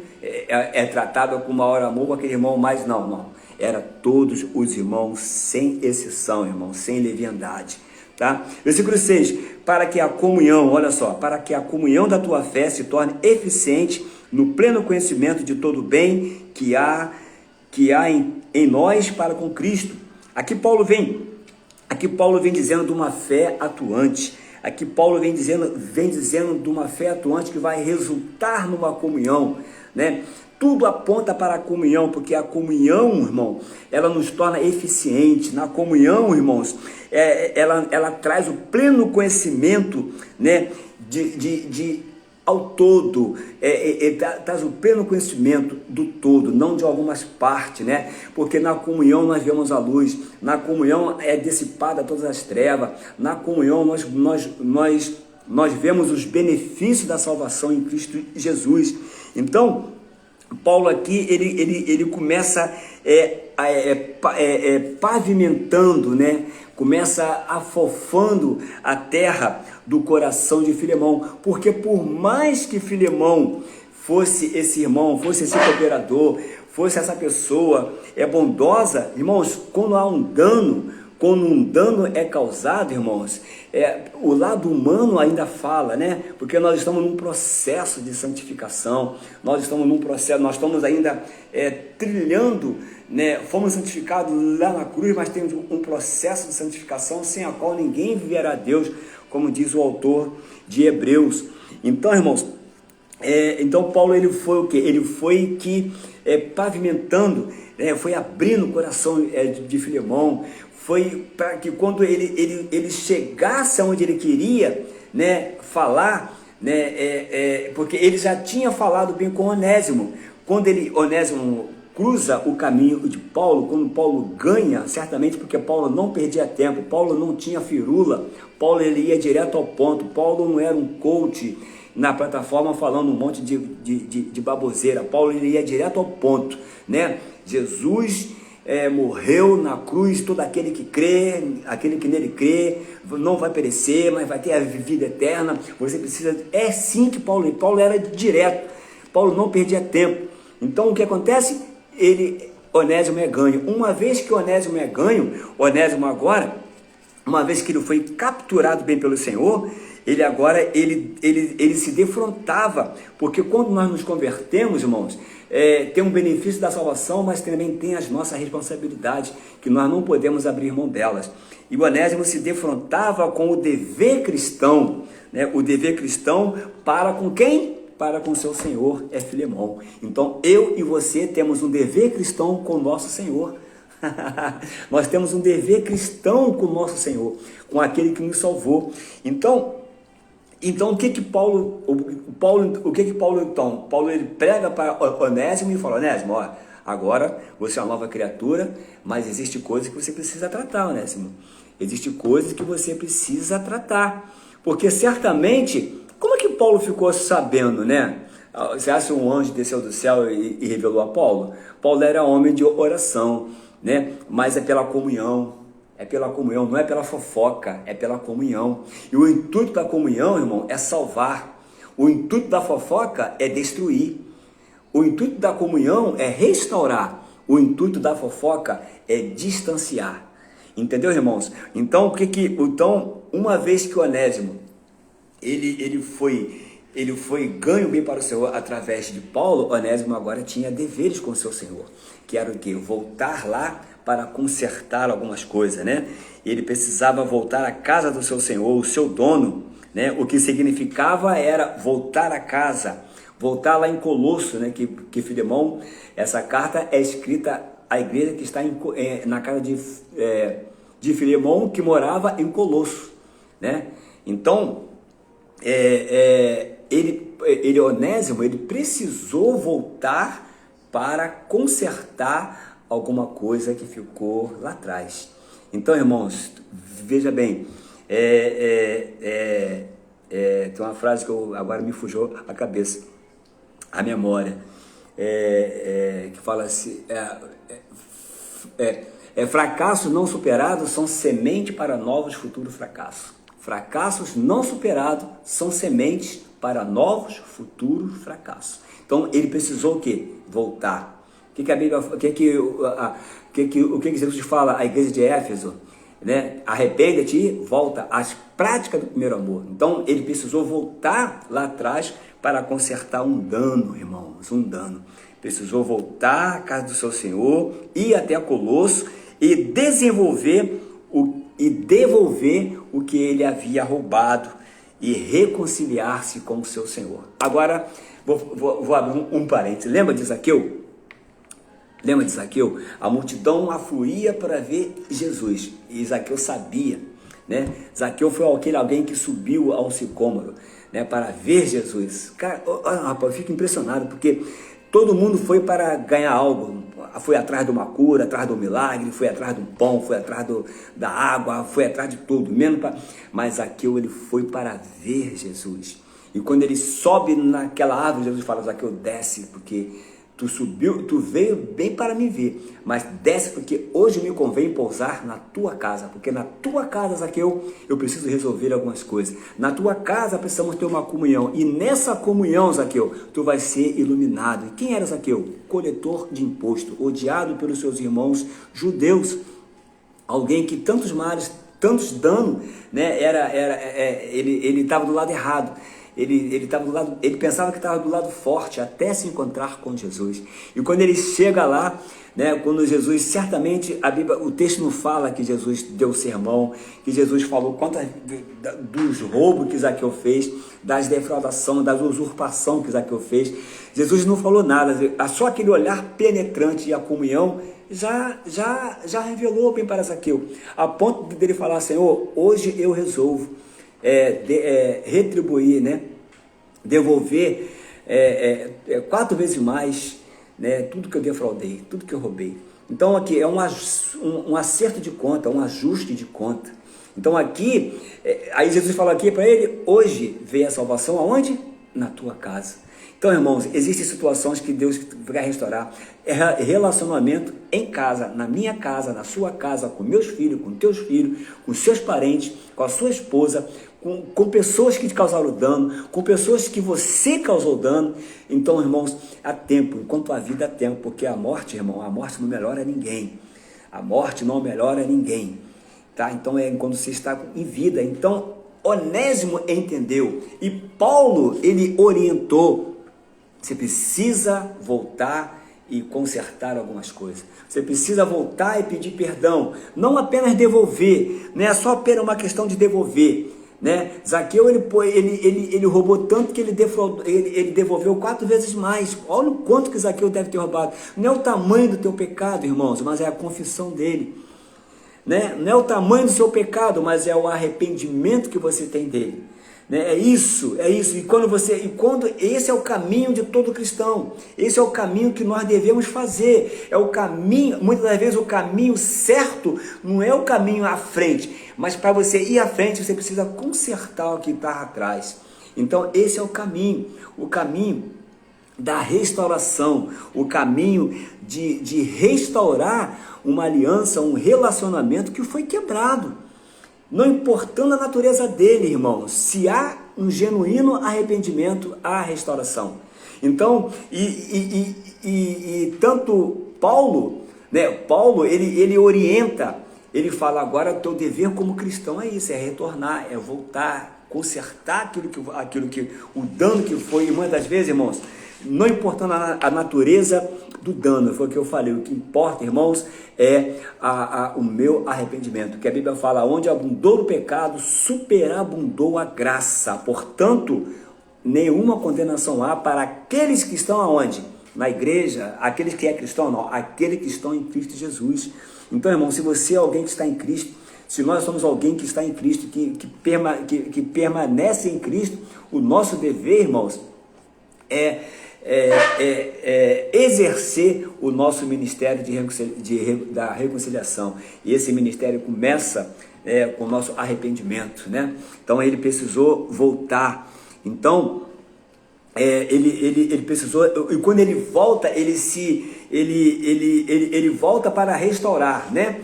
tratado com maior amor, com aquele irmão mais, não. Era todos os irmãos, sem exceção, irmão, sem leviandade. Tá? Versículo 6, para que a comunhão, olha só, para que a comunhão da tua fé se torne eficiente no pleno conhecimento de todo o bem que há em nós para com Cristo. Aqui Paulo vem dizendo de uma fé atuante. Aqui Paulo vem dizendo de uma fé atuante que vai resultar numa comunhão, né? Tudo aponta para a comunhão, porque a comunhão, irmão, ela nos torna eficiente. Na comunhão, irmãos, ela traz o pleno conhecimento, né, ao todo, traz o pleno conhecimento do todo, não de algumas partes, né? Porque na comunhão nós vemos a luz, na comunhão é dissipada todas as trevas, na comunhão nós vemos os benefícios da salvação em Cristo Jesus. Então, Paulo aqui, ele começa pavimentando, né? Começa afofando a terra do coração de Filemão, porque por mais que Filemão fosse esse irmão, fosse esse cooperador, fosse essa pessoa bondosa, irmãos, quando um dano é causado, irmãos, o lado humano ainda fala, né? Porque nós estamos num processo de santificação, nós estamos ainda trilhando, né? Fomos santificados lá na cruz, mas temos um processo de santificação sem a qual ninguém viverá a Deus, como diz o autor de Hebreus. Então, irmãos, então Paulo ele foi o quê? Ele foi que pavimentando, foi abrindo o coração de Filemão, foi para que quando ele chegasse aonde ele queria, né, falar, né, porque ele já tinha falado bem com Onésimo. Quando Onésimo cruza o caminho de Paulo, quando Paulo ganha, certamente porque Paulo não perdia tempo, Paulo não tinha firula, Paulo ele ia direto ao ponto, Paulo não era um coach na plataforma falando um monte de baboseira, Paulo ele ia direto ao ponto, né? Jesus morreu na cruz, todo aquele que crê, aquele que nele crê, não vai perecer, mas vai ter a vida eterna. Você precisa, sim que Paulo era direto, Paulo não perdia tempo. Então o que acontece? Onésimo é ganho. Uma vez que Onésimo é ganho, Onésimo agora, uma vez que ele foi capturado bem pelo Senhor, ele agora, ele se defrontava, porque quando nós nos convertemos, irmãos, tem um benefício da salvação, mas também tem as nossas responsabilidades, que nós não podemos abrir mão delas. E o Onésimo se defrontava com o dever cristão, né? O dever cristão para com quem? Para com seu Senhor, Filemão. Então, eu e você temos um dever cristão com o nosso Senhor. Nós temos um dever cristão com o nosso Senhor, com aquele que nos salvou. Então o que que Paulo então? Paulo ele prega para Onésimo e fala: Onésimo, ó, agora você é uma nova criatura, mas existe coisas que você precisa tratar, Onésimo. Existe coisas que você precisa tratar, porque certamente, como é que Paulo ficou sabendo, né? Você acha que um anjo desceu do céu e revelou a Paulo? Paulo era homem de oração, né? Mas é pela comunhão, não é pela fofoca, é pela comunhão. E o intuito da comunhão, irmão, é salvar. O intuito da fofoca é destruir. O intuito da comunhão é restaurar. O intuito da fofoca é distanciar. Entendeu, irmãos? Então, uma vez que o Onésimo ele foi ganho bem para o Senhor através de Paulo, Onésimo agora tinha deveres com o seu Senhor, que era o quê? Voltar lá para consertar algumas coisas, né? Ele precisava voltar à casa do seu Senhor, o seu dono, né? O que significava era voltar a casa, voltar lá em Colosso, né? Que Filemão, essa carta é escrita à igreja que está na casa de Filemão, que morava em Colosso, né? Então, Onésimo, ele precisou voltar para consertar alguma coisa que ficou lá atrás. Então, irmãos, veja bem, tem uma frase que agora me fugiu a cabeça, a memória, que fala assim, fracassos não superados são semente para novos futuros fracassos. Fracassos não superados são sementes para novos futuros fracassos. Então ele precisou o quê? Voltar. O que a Bíblia, o que Jesus fala à igreja de Éfeso, né? Arrepende-te e volta às práticas do primeiro amor. Então ele precisou voltar lá atrás para consertar um dano, irmãos, um dano. Precisou voltar à casa do seu Senhor, ir até Colosso e devolver o que ele havia roubado e reconciliar-se com o seu Senhor. Agora, vou abrir um parênteses. Lembra de Zaqueu? A multidão afluía para ver Jesus, e Zaqueu sabia, né? Zaqueu foi alguém que subiu ao sicômoro, né, para ver Jesus. Cara, rapaz, eu fico impressionado, porque todo mundo foi para ganhar algo, foi atrás de uma cura, atrás de um milagre, foi atrás de um pão, foi atrás da água, foi atrás de tudo, mas Zaqueu, ele foi para ver Jesus. E quando ele sobe naquela árvore, Jesus fala: Zaqueu, desce, porque tu veio bem para me ver, mas desce, porque hoje me convém pousar na tua casa, porque na tua casa, Zaqueu, eu preciso resolver algumas coisas. Na tua casa precisamos ter uma comunhão, e nessa comunhão, Zaqueu, tu vai ser iluminado. E quem era Zaqueu? Coletor de imposto, odiado pelos seus irmãos judeus, alguém que tantos males, tantos danos, né? Ele estava do lado errado. Ele pensava que estava do lado forte até se encontrar com Jesus. E quando ele chega lá, né, quando Jesus, certamente, o texto não fala que Jesus deu sermão, que Jesus falou dos roubos que Zaqueu fez, das defraudações, da usurpação que Zaqueu fez. Jesus não falou nada, só aquele olhar penetrante e a comunhão já revelou bem para Zaqueu, a ponto dele falar: Senhor, hoje eu resolvo retribuir, né? Devolver 4 vezes mais, né? Tudo que eu defraudei, tudo que eu roubei. Então aqui é um acerto de conta, um ajuste de conta. Então aqui, aí Jesus fala aqui para ele: hoje veio a salvação aonde? Na tua casa. Então, irmãos, existem situações que Deus vai restaurar. Relacionamento em casa, na minha casa, na sua casa, com meus filhos, com teus filhos, com seus parentes, com a sua esposa, com pessoas que te causaram dano, com pessoas que você causou dano. Então, irmãos, há tempo, enquanto há vida há tempo, porque a morte, irmão, a morte não melhora ninguém. A morte não melhora ninguém, tá? Então, enquanto você está em vida. Então, Onésimo entendeu, e Paulo, ele orientou: você precisa voltar e consertar algumas coisas. Você precisa voltar e pedir perdão. Não apenas devolver, não é só apenas uma questão de devolver, né? Zaqueu, ele roubou tanto que ele devolveu 4 vezes mais. Olha o quanto que Zaqueu deve ter roubado. Não é o tamanho do teu pecado, irmãos, mas é a confissão dele, né? Não é o tamanho do seu pecado, mas é o arrependimento que você tem dele, né? É isso. E quando esse é o caminho de todo cristão, esse é o caminho que nós devemos fazer. É o caminho, muitas das vezes o caminho certo não é o caminho à frente, mas para você ir à frente você precisa consertar o que está atrás. Então esse é o caminho da restauração, o caminho de restaurar uma aliança, um relacionamento que foi quebrado. Não importando a natureza dele, irmãos, se há um genuíno arrependimento, há restauração. Então, tanto Paulo, né? Paulo, ele orienta, ele fala, agora o teu dever como cristão é isso, é retornar, é voltar, consertar aquilo que o dano que foi. E muitas das vezes, irmãos, não importando a natureza do dano, foi o que eu falei, o que importa, irmãos, é o meu arrependimento, que a Bíblia fala, onde abundou o pecado, superabundou a graça, portanto, nenhuma condenação há para aqueles que estão aonde? Na igreja, aqueles que é cristão, não, aqueles que estão em Cristo Jesus. Então, irmão, se você é alguém que está em Cristo, se nós somos alguém que está em Cristo, que permanece em Cristo, o nosso dever, irmãos, exercer o nosso ministério da reconciliação. E esse ministério começa com o nosso arrependimento, né? Então ele precisou voltar. Então ele precisou, e quando ele volta, ele volta para restaurar, né?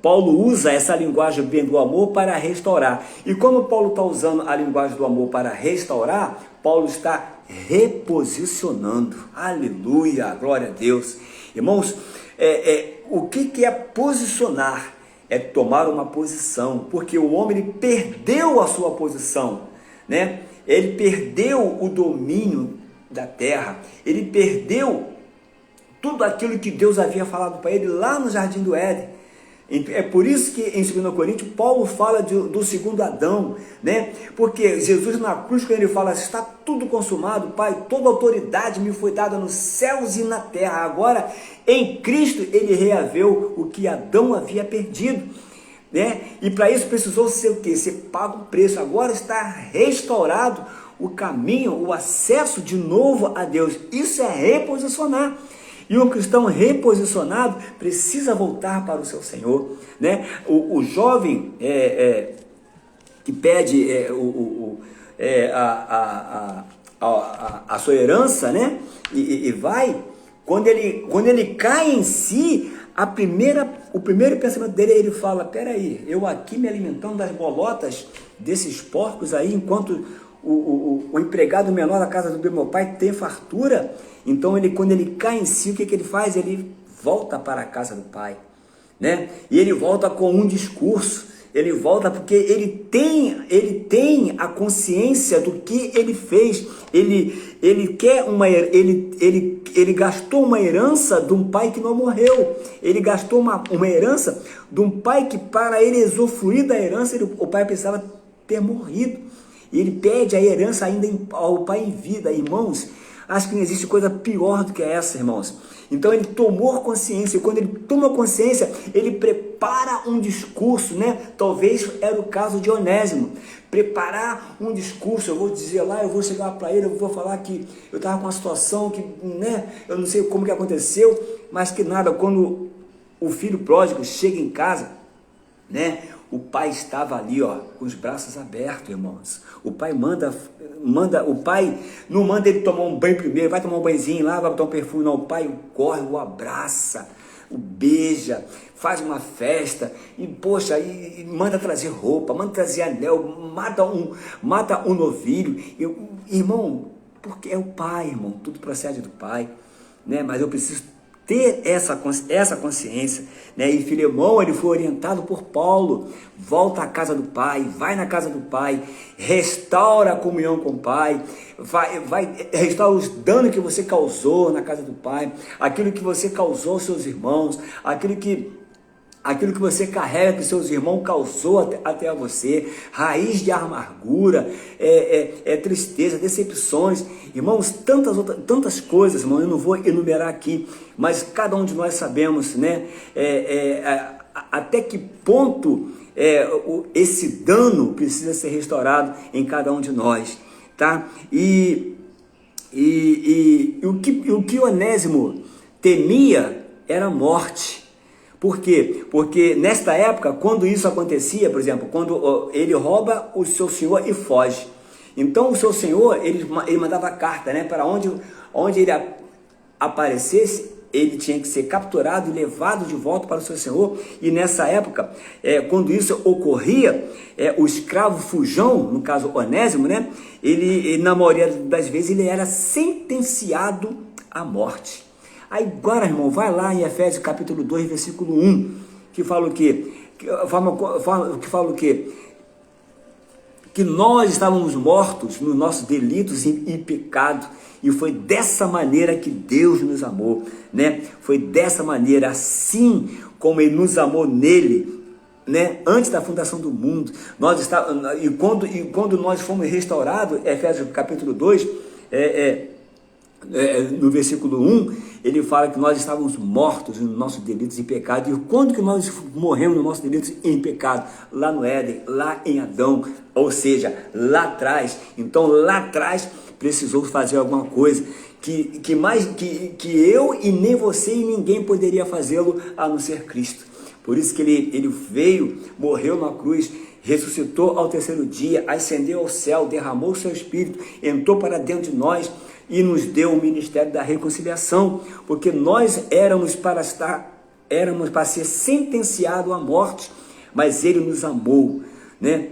Paulo usa essa linguagem bem do amor para restaurar. E como Paulo está usando a linguagem do amor para restaurar, Paulo está reposicionando. Aleluia, glória a Deus. Irmãos, o que é posicionar? É tomar uma posição, porque o homem ele perdeu a sua posição, né? Ele perdeu o domínio da terra, ele perdeu tudo aquilo que Deus havia falado para ele lá no Jardim do Éden. É por isso que em 2 Coríntios, Paulo fala do segundo Adão, né? Porque Jesus na cruz, quando ele fala, está tudo consumado, Pai, toda autoridade me foi dada nos céus e na terra. Agora, em Cristo, ele reaveu o que Adão havia perdido, né? E para isso precisou ser o quê? Ser pago o preço. Agora está restaurado o caminho, o acesso de novo a Deus. Isso é reposicionar. E um cristão reposicionado precisa voltar para o seu Senhor, né? O jovem que pede a sua herança, né? E vai, quando ele cai em si, o primeiro pensamento dele, ele fala, peraí, eu aqui me alimentando das bolotas desses porcos aí, enquanto o empregado menor da casa do meu pai tem fartura. Então quando ele cai em si, o que ele faz? Ele volta para a casa do pai, né? E ele volta com um discurso, ele volta porque ele tem a consciência do que ele fez. Ele gastou uma herança de um pai que não morreu. Ele gastou uma herança de um pai que, para ele usufruir da herança, o pai precisava ter morrido. E ele pede a herança ainda ao pai em vida. Irmãos, acho que não existe coisa pior do que essa, irmãos. Então ele tomou consciência, e quando ele toma consciência, ele prepara um discurso, né? Talvez era o caso de Onésimo. Preparar um discurso, eu vou dizer lá, eu vou chegar para ele, eu vou falar que eu estava com uma situação que, né? Eu não sei como que aconteceu, mas que nada, quando o filho pródigo chega em casa, né? O pai estava ali, ó, com os braços abertos, irmãos. O pai o pai não manda ele tomar um banho primeiro, vai tomar um banhozinho lá, vai botar um perfume, não. O pai corre, o abraça, o beija, faz uma festa, e poxa, e manda trazer roupa, manda trazer anel, mata um novilho. Irmão, porque é o pai, irmão, tudo procede do pai, né? Mas eu preciso ter essa consciência, né? E Filemão, ele foi orientado por Paulo, volta à casa do pai, vai na casa do pai, restaura a comunhão com o pai, restaura os danos que você causou na casa do pai, aquilo que você causou aos seus irmãos, aquilo que aquilo que você carrega, que seus irmãos causou até a você, raiz de amargura, tristeza, decepções, irmãos, tantas coisas, irmão, eu não vou enumerar aqui, mas cada um de nós sabemos, né, até que ponto esse dano precisa ser restaurado em cada um de nós, tá? E o que Onésimo temia era a morte. Por quê? Porque nesta época, quando isso acontecia, por exemplo, quando ele rouba o seu senhor e foge, então o seu senhor, ele mandava carta, né, para onde ele aparecesse, ele tinha que ser capturado e levado de volta para o seu senhor. E nessa época, quando isso ocorria, o escravo fujão, no caso Onésimo, né, ele na maioria das vezes ele era sentenciado à morte. Aí agora, irmão, vai lá em Efésios capítulo 2, versículo 1, que fala o quê? Que fala o quê? Que nós estávamos mortos nos nossos delitos e pecado, e foi dessa maneira que Deus nos amou, né? Foi dessa maneira, assim como Ele nos amou nele, né? Antes da fundação do mundo. Quando nós fomos restaurados, Efésios capítulo 2, no versículo 1, ele fala que nós estávamos mortos nos nossos delitos e pecados. E quando que nós morremos nos nossos delitos e pecado? Lá no Éden, lá em Adão, ou seja, lá atrás. Então lá atrás precisou fazer alguma coisa que eu e nem você e ninguém poderia fazê-lo a não ser Cristo. Por isso que ele veio, morreu na cruz, ressuscitou ao terceiro dia, ascendeu ao céu, derramou o seu Espírito, entrou para dentro de nós e nos deu o ministério da reconciliação, porque nós éramos para ser sentenciados à morte, mas Ele nos amou, né,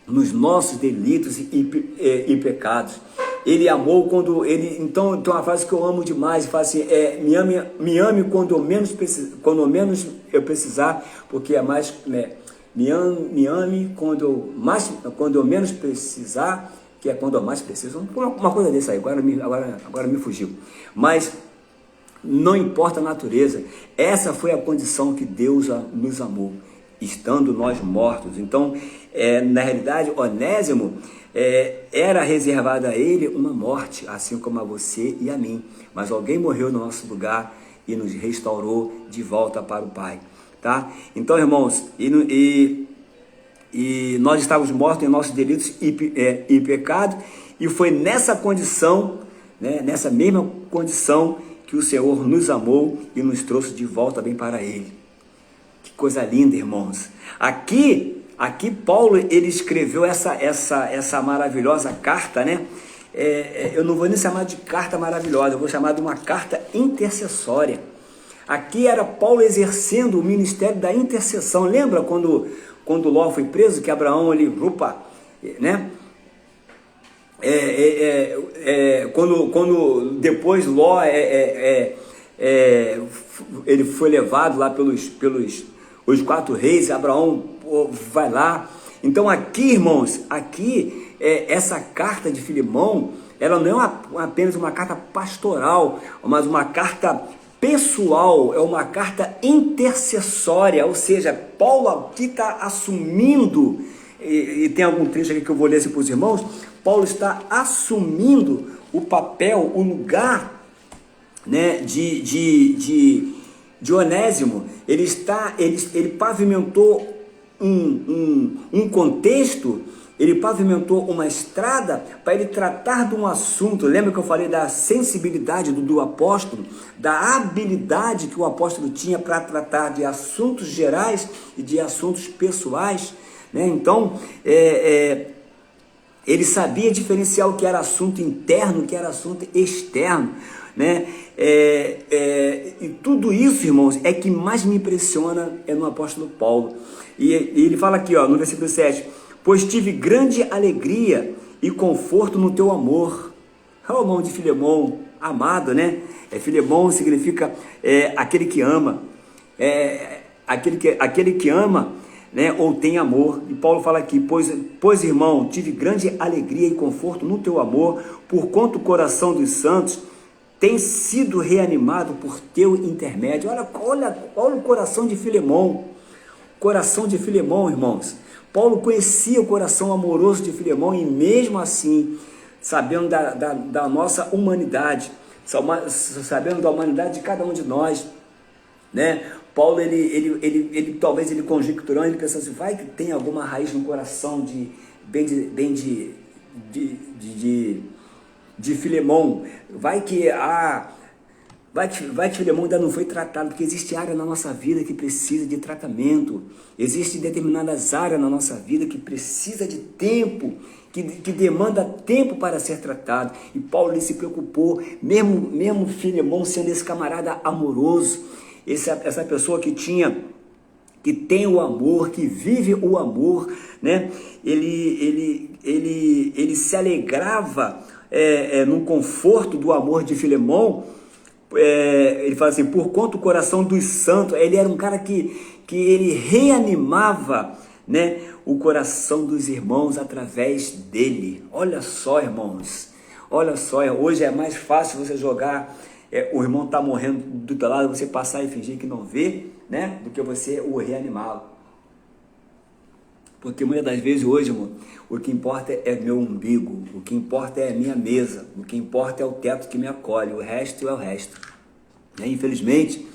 nos nossos delitos e pecados. Ele amou quando ele, então uma frase que eu amo demais, fala assim, me ame quando menos eu precisar, porque é mais, me ame quando eu menos precisar, que é quando eu mais preciso, uma coisa dessa aí, agora me fugiu, mas não importa a natureza, essa foi a condição que Deus nos amou, estando nós mortos. Então, na realidade, Onésimo era reservada a ele uma morte, assim como a você e a mim, mas alguém morreu no nosso lugar e nos restaurou de volta para o Pai, tá? Então, irmãos, e nós estávamos mortos em nossos delitos e pecado, e foi nessa condição, né, nessa mesma condição que o Senhor nos amou e nos trouxe de volta bem para Ele. Que coisa linda, irmãos. Aqui Paulo, ele escreveu essa maravilhosa carta, né? Eu não vou nem chamar de carta maravilhosa, eu vou chamar de uma carta intercessória. Aqui era Paulo exercendo o ministério da intercessão. Lembra quando Ló foi preso, que Abraão, né? Quando depois Ló ele foi levado lá pelos os 4 reis, Abraão vai lá. Então aqui, irmãos, essa carta de Filemão, ela não é apenas uma carta pastoral, mas uma carta pessoal, é uma carta intercessória, ou seja, Paulo aqui está assumindo, e tem algum trecho aqui que eu vou ler assim para os irmãos, Paulo está assumindo o papel, o lugar, né, de Onésimo. Ele pavimentou um contexto, ele pavimentou uma estrada para ele tratar de um assunto. Lembra que eu falei da sensibilidade do apóstolo, da habilidade que o apóstolo tinha para tratar de assuntos gerais e de assuntos pessoais, né? Então, ele sabia diferenciar o que era assunto interno, o que era assunto externo, né? E tudo isso, irmãos, é que mais me impressiona no apóstolo Paulo. E ele fala aqui, no versículo 7, pois tive grande alegria e conforto no teu amor. É o nome de Filemão, amado, né? Filemão significa aquele que ama, aquele que ama, né? Ou tem amor. E Paulo fala aqui, pois irmão, tive grande alegria e conforto no teu amor, por quanto o coração dos santos tem sido reanimado por teu intermédio. Olha o coração de Filemão. Coração de Filemão, irmãos. Paulo conhecia o coração amoroso de Filemão e mesmo assim, sabendo da nossa humanidade, sabendo da humanidade de cada um de nós, né? Paulo, talvez ele conjecturando, ele pensando assim, vai que tem alguma raiz no coração de Filemão, vai que Filemão ainda não foi tratado, porque existe área na nossa vida que precisa de tratamento, existem determinadas áreas na nossa vida que precisa de tempo, que demanda tempo para ser tratado, e Paulo ele se preocupou, mesmo Filemão sendo esse camarada amoroso, essa pessoa que tem o amor, que vive o amor, né? Ele se alegrava no conforto do amor de Filemão. Ele fala assim, por conta do coração dos santos, ele era um cara que ele reanimava, né, o coração dos irmãos através dele. Olha só, irmãos, olha só, hoje é mais fácil você jogar, o irmão está morrendo do teu lado, você passar e fingir que não vê, né, do que você o reanimá-lo. Porque muitas das vezes hoje, irmão, o que importa é meu umbigo, o que importa é a minha mesa, o que importa é o teto que me acolhe, o resto é o resto. Infelizmente,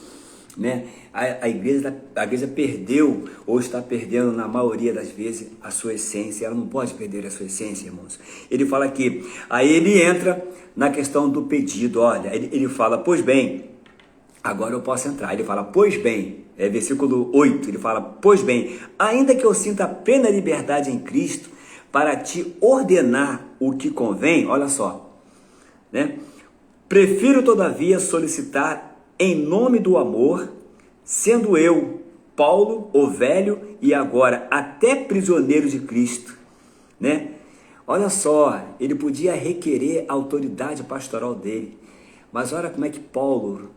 né, a igreja perdeu, ou está perdendo na maioria das vezes, a sua essência. Ela não pode perder a sua essência, irmãos. Ele fala aqui, aí ele entra na questão do pedido, olha, ele fala, pois bem, agora eu posso entrar. Ele fala, pois bem, versículo 8, ele fala, pois bem, ainda que eu sinta plena liberdade em Cristo para te ordenar o que convém, olha só, né? Prefiro todavia solicitar em nome do amor, sendo eu, Paulo, o velho e agora até prisioneiro de Cristo, né? Olha só, ele podia requerer a autoridade pastoral dele, mas olha como é que Paulo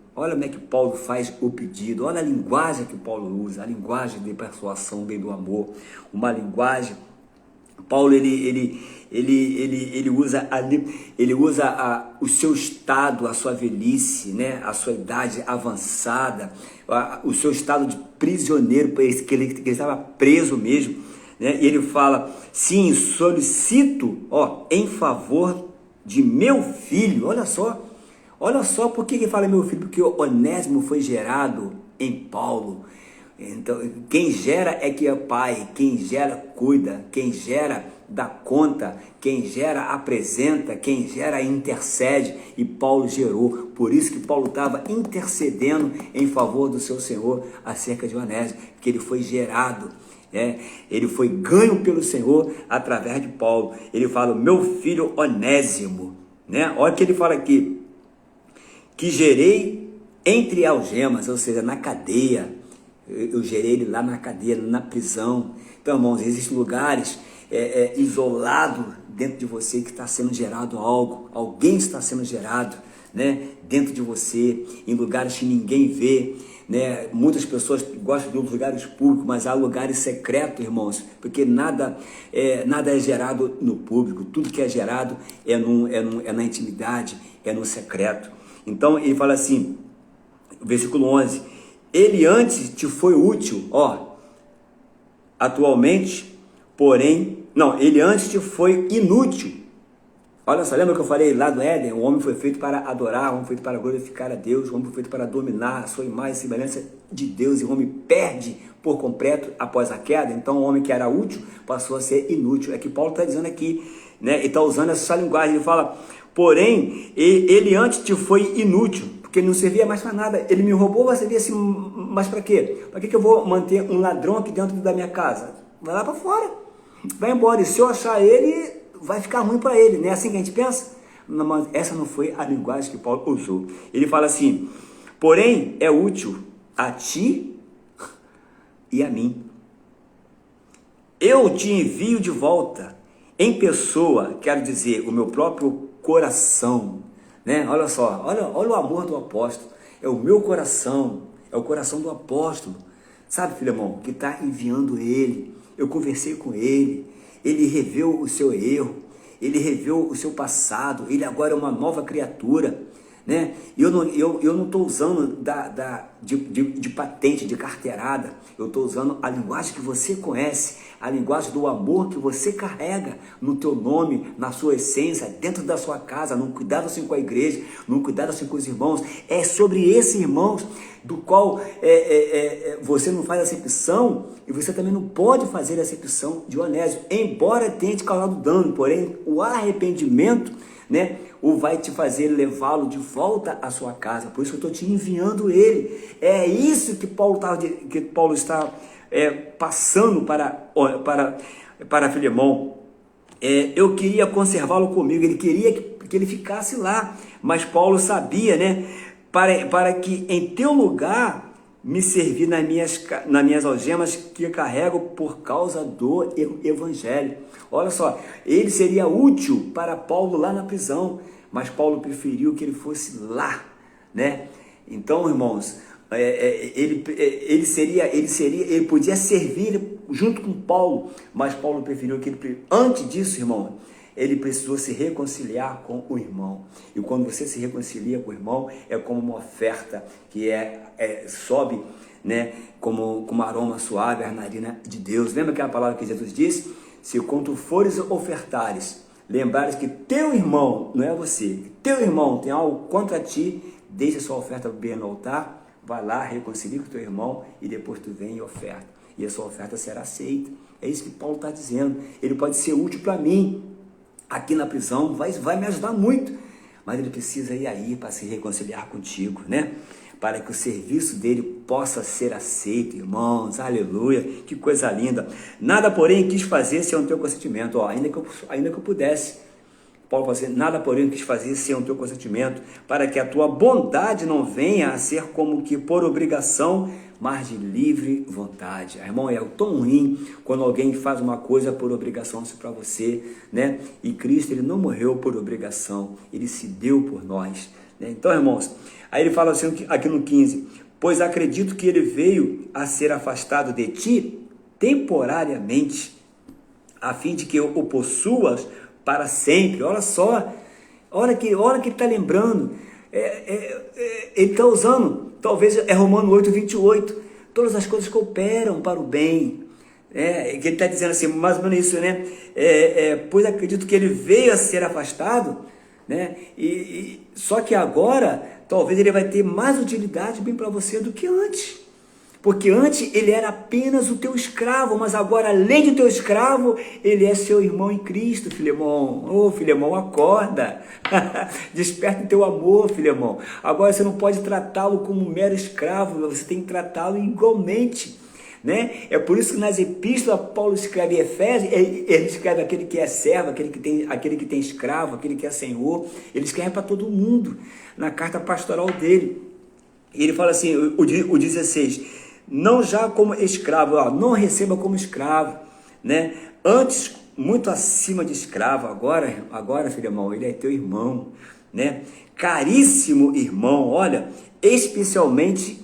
faz o pedido, olha a linguagem que Paulo usa, a linguagem de persuasão bem do amor, uma linguagem. Paulo ele usa o seu estado, a sua velhice, né, a sua idade avançada, o seu estado de prisioneiro, que ele estava preso mesmo, né? E ele fala, sim, solicito, em favor de meu filho. Olha só por que ele fala meu filho, porque o Onésimo foi gerado em Paulo. Então, quem gera é que é pai, quem gera cuida, quem gera dá conta, quem gera apresenta, quem gera intercede, e Paulo gerou. Por isso que Paulo estava intercedendo em favor do seu Senhor acerca de Onésimo, porque ele foi gerado, ele foi ganho pelo Senhor através de Paulo. Ele fala, meu filho Onésimo, né? Olha o que ele fala aqui, que gerei entre algemas, ou seja, na cadeia. Eu gerei ele lá na cadeia, na prisão. Então, irmãos, existem lugares isolados dentro de você que está sendo gerado algo. Alguém está sendo gerado, né, dentro de você, em lugares que ninguém vê, né? Muitas pessoas gostam de lugares públicos, mas há lugares secretos, irmãos, porque nada é gerado no público. Tudo que é gerado é na intimidade, é no secreto. Então, ele fala assim, versículo 11, ele antes te foi útil, atualmente, porém, não, ele antes te foi inútil. Olha só, lembra que eu falei lá do Éden? O homem foi feito para adorar, o homem foi feito para glorificar a Deus, o homem foi feito para dominar a sua imagem e semelhança de Deus, e o homem perde por completo após a queda. Então o homem que era útil passou a ser inútil. É que Paulo está dizendo aqui, né? Ele está usando essa linguagem, ele fala, porém, ele antes te foi inútil, porque ele não servia mais para nada. Ele me roubou, vai servir assim, mas para quê? Para que eu vou manter um ladrão aqui dentro da minha casa? Vai lá para fora, vai embora, e se eu achar ele, vai ficar ruim para ele, não é assim que a gente pensa? Não, mas essa não foi a linguagem que Paulo usou. Ele fala assim, porém é útil a ti e a mim. Eu te envio de volta em pessoa, quero dizer, o meu próprio coração, né? Olha só, olha o amor do apóstolo, é o meu coração, é o coração do apóstolo, sabe, Filemão, que está enviando ele. Eu conversei com ele, ele reveu o seu erro, ele reveu o seu passado, ele agora é uma nova criatura, né? Eu não estou usando de patente, de carteirada. Eu estou usando a linguagem que você conhece, a linguagem do amor que você carrega no teu nome, na sua essência, dentro da sua casa, num cuidado assim com a igreja, num cuidado assim com os irmãos. É sobre esses irmãos do qual você não faz acepção, e você também não pode fazer acepção de Onésimo, embora tenha te causado dano. Porém, o arrependimento, né, ou vai te fazer levá-lo de volta à sua casa. Por isso eu estou te enviando ele. É isso que Paulo está passando para Filemão. Eu queria conservá-lo comigo, ele queria que ele ficasse lá, mas Paulo sabia, né, para que em teu lugar me servir nas minhas algemas que eu carrego por causa do evangelho. Olha só, ele seria útil para Paulo lá na prisão, mas Paulo preferiu que ele fosse lá, né? Então, irmãos, ele podia servir junto com Paulo, mas Paulo preferiu antes disso, irmão, ele precisou se reconciliar com o irmão. E quando você se reconcilia com o irmão, é como uma oferta que sobe, né, como uma aroma suave à narina de Deus. Lembra aquela palavra que Jesus disse? Se quando fores ofertares, lembrares que teu irmão, não é você, teu irmão tem algo contra ti, deixa sua oferta bem no altar, vai lá, reconcilia com teu irmão e depois tu vem e oferta. E a sua oferta será aceita. É isso que Paulo está dizendo. Ele pode ser útil para mim aqui na prisão, vai me ajudar muito, mas ele precisa ir aí para se reconciliar contigo, né? Para que o serviço dele possa ser aceito, irmãos, aleluia, que coisa linda. Nada, porém, quis fazer sem o teu consentimento, ainda que eu pudesse. Paulo fala assim, nada, porém, quis fazer sem o teu consentimento, para que a tua bondade não venha a ser como que por obrigação, mas de livre vontade. Irmão, é tão ruim quando alguém faz uma coisa por obrigação para você, né? E Cristo, ele não morreu por obrigação, ele se deu por nós, né? Então, irmãos, aí ele fala assim aqui no 15, pois acredito que ele veio a ser afastado de ti temporariamente, a fim de que o possuas para sempre. Olha só, olha que ele está lembrando, ele está usando, talvez é Romanos 8:28, todas as coisas cooperam para o bem, que ele está dizendo assim, mais ou menos isso, né? Pois acredito que ele veio a ser afastado, né? Só que agora, talvez ele vai ter mais utilidade bem para você do que antes. Porque antes ele era apenas o teu escravo, mas agora, além de teu escravo, ele é seu irmão em Cristo, Filemão. Ô, Filemão, acorda. Desperta o teu amor, Filemão. Agora você não pode tratá-lo como um mero escravo, você tem que tratá-lo igualmente, né? É por isso que nas epístolas Paulo escreve em Efésios, ele escreve aquele que é servo, aquele que tem escravo, aquele que é senhor, ele escreve para todo mundo, na carta pastoral dele. E ele fala assim, o 16, não já como escravo, não receba como escravo, né? Antes, muito acima de escravo, agora, Filemão, ele é teu irmão, né? Caríssimo irmão, olha, especialmente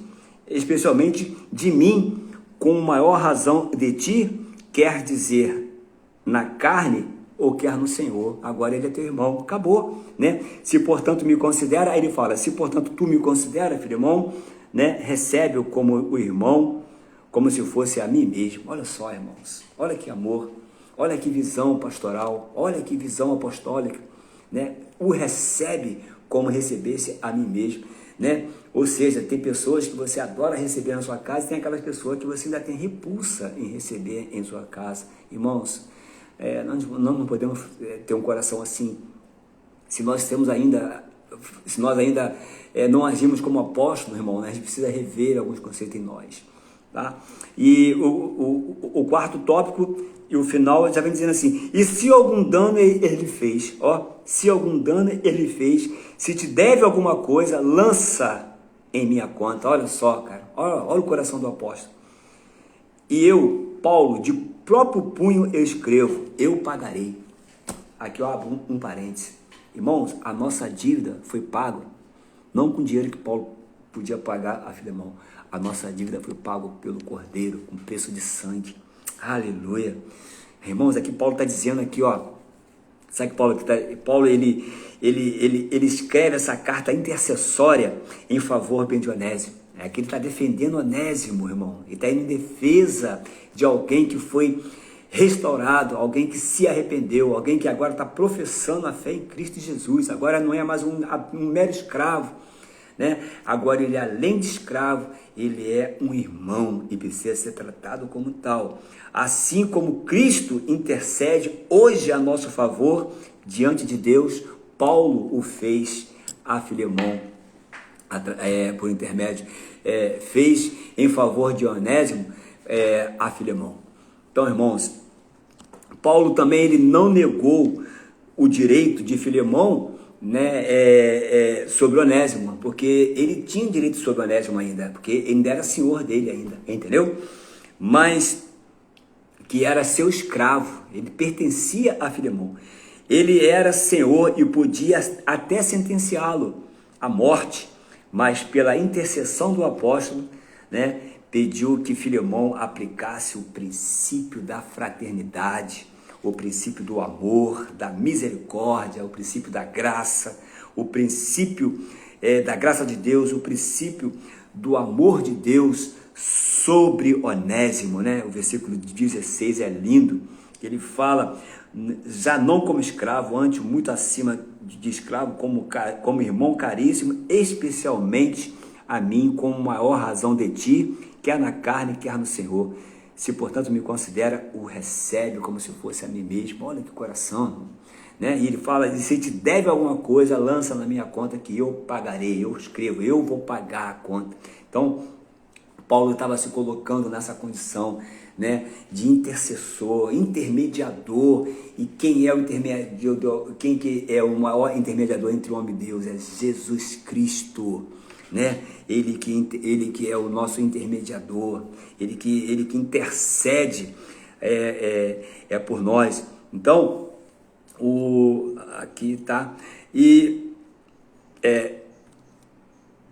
de mim, com maior razão de ti, quer dizer, na carne ou quer no Senhor. Agora ele é teu irmão, acabou, né? Se portanto me considera, aí ele fala, se portanto tu me considera, Filemão, né? Recebe-o como o irmão, como se fosse a mim mesmo. Olha só, irmãos, olha que amor, olha que visão pastoral, olha que visão apostólica, né? O recebe como recebesse a mim mesmo, né? Ou seja, tem pessoas que você adora receber na sua casa e tem aquelas pessoas que você ainda tem repulsa em receber em sua casa. Irmãos, nós não podemos ter um coração assim, se nós ainda não agimos como apóstolos, irmão, né? A gente precisa rever alguns conceitos em nós, tá? E o quarto tópico e o final já vem dizendo assim, e se algum dano ele fez, se algum dano ele fez, se te deve alguma coisa, lança em minha conta. Olha só, cara, olha o coração do apóstolo. E eu, Paulo, de próprio punho eu escrevo, eu pagarei. Aqui eu abro um parênteses. Irmãos, a nossa dívida foi paga, não com dinheiro que Paulo podia pagar a Filemão. A nossa dívida foi paga pelo Cordeiro, com preço de sangue. Aleluia. Irmãos, aqui Paulo está dizendo aqui, Sabe que Paulo ele escreve essa carta intercessória em favor bem de Onésimo. É que ele está defendendo Onésimo, irmão. Ele está indo em defesa de alguém que foi restaurado, alguém que se arrependeu, alguém que agora está professando a fé em Cristo Jesus. Agora não é mais um mero escravo, né? Agora ele, além de escravo, ele é um irmão e precisa ser tratado como tal. Assim como Cristo intercede hoje a nosso favor diante de Deus, Paulo o fez a Filemão, por intermédio, fez em favor de Onésimo a Filemão. Então, irmãos, Paulo também ele não negou o direito de Filemão, né, sobre Onésimo, porque ele tinha direito sobre Onésimo ainda, porque ele ainda era senhor dele ainda, entendeu? Mas que era seu escravo, ele pertencia a Filemão. Ele era senhor e podia até sentenciá-lo à morte, mas pela intercessão do apóstolo, né, pediu que Filemão aplicasse o princípio da fraternidade, o princípio do amor, da misericórdia, o princípio da graça, o princípio da graça de Deus, o princípio do amor de Deus sobre Onésimo, né? O versículo 16 é lindo, ele fala, já não como escravo, antes muito acima de escravo, como irmão caríssimo, especialmente a mim, com maior razão de ti, quer na carne, quer no Senhor. Se, portanto, me considera, o recebe como se fosse a mim mesmo. Olha que coração, né? E ele fala, se te deve alguma coisa, lança na minha conta que eu pagarei, eu escrevo, eu vou pagar a conta. Então, Paulo estava se colocando nessa condição, né, de intercessor, intermediador. E quem é o intermediador? Quem que é o maior intermediador entre o homem e Deus? É Jesus Cristo, né? Ele que é o nosso intermediador, ele que intercede por nós. Então, aqui tá.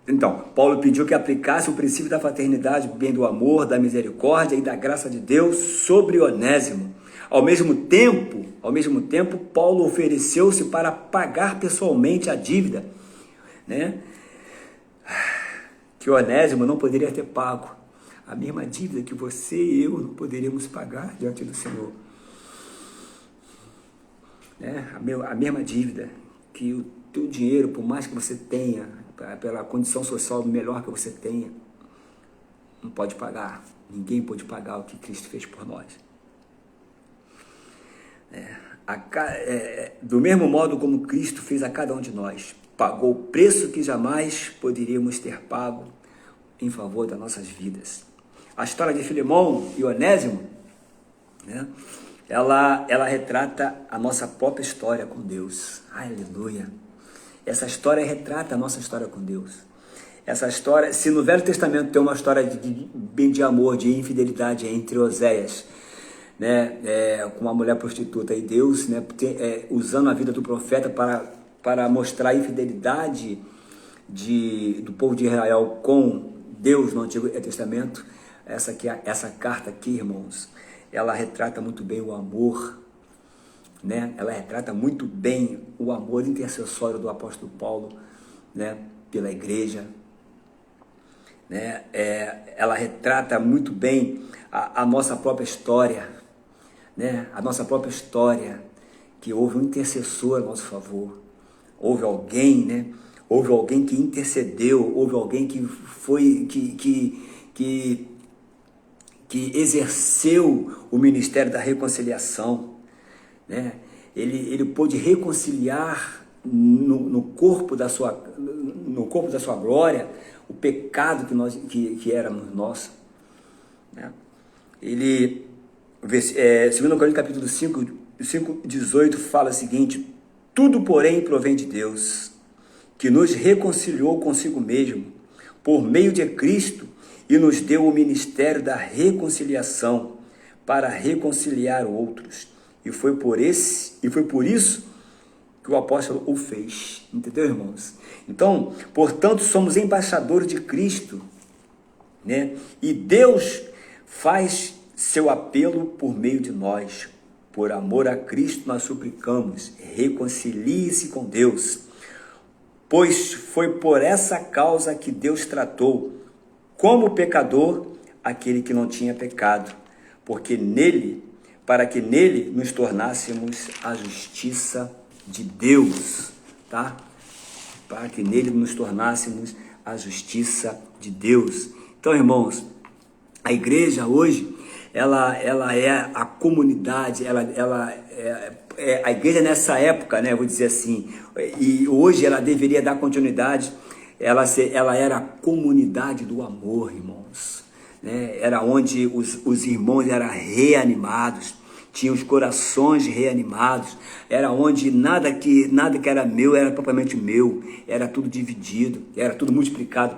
Então, Paulo pediu que aplicasse o princípio da fraternidade, bem do amor, da misericórdia e da graça de Deus sobre Onésimo. Ao mesmo tempo, Paulo ofereceu-se para pagar pessoalmente a dívida, né, que Onésimo não poderia ter pago. A mesma dívida que você e eu não poderíamos pagar diante do Senhor. Né? A mesma dívida que o teu dinheiro, por mais que você tenha, pela condição social melhor que você tenha, não pode pagar. Ninguém pode pagar o que Cristo fez por nós. Do mesmo modo como Cristo fez a cada um de nós, pagou o preço que jamais poderíamos ter pago em favor das nossas vidas. A história de Filemão e Onésimo, né, ela retrata a nossa própria história com Deus. Aleluia! Essa história retrata a nossa história com Deus. Essa história, se no Velho Testamento tem uma história de amor, de infidelidade entre Oséias, né, com uma mulher prostituta, e Deus, né, usando a vida do profeta para mostrar a infidelidade do povo de Israel com Deus no Antigo Testamento, essa carta aqui, irmãos, ela retrata muito bem o amor, né? Ela retrata muito bem o amor intercessório do apóstolo Paulo, né, pela igreja, né? Ela retrata muito bem a nossa própria história, né? A nossa própria história, que houve um intercessor a nosso favor, houve alguém, né? Houve alguém que intercedeu, houve alguém que foi, que exerceu o ministério da reconciliação, né? Ele pôde reconciliar no corpo da sua glória o pecado que éramos nós, né? 2 Coríntios capítulo 5:18 fala o seguinte: tudo, porém, provém de Deus, que nos reconciliou consigo mesmo por meio de Cristo e nos deu o ministério da reconciliação para reconciliar outros. E foi por isso que o apóstolo o fez. Entendeu, irmãos? Então, portanto, somos embaixadores de Cristo, né? E Deus faz seu apelo por meio de nós. por amor a Cristo nós suplicamos, reconcilie-se com Deus, pois foi por essa causa que Deus tratou como pecador aquele que não tinha pecado, porque nele, para que nele nos tornássemos a justiça de Deus, tá? Para que nele nos tornássemos a justiça de Deus. Então, irmãos, a igreja hoje, ela é a comunidade, a igreja nessa época, né, vou dizer assim, e hoje ela deveria dar continuidade, ela era a comunidade do amor, irmãos, né? Era onde os irmãos eram reanimados, tinham os corações reanimados, era onde nada que era meu era propriamente meu, era tudo dividido, era tudo multiplicado,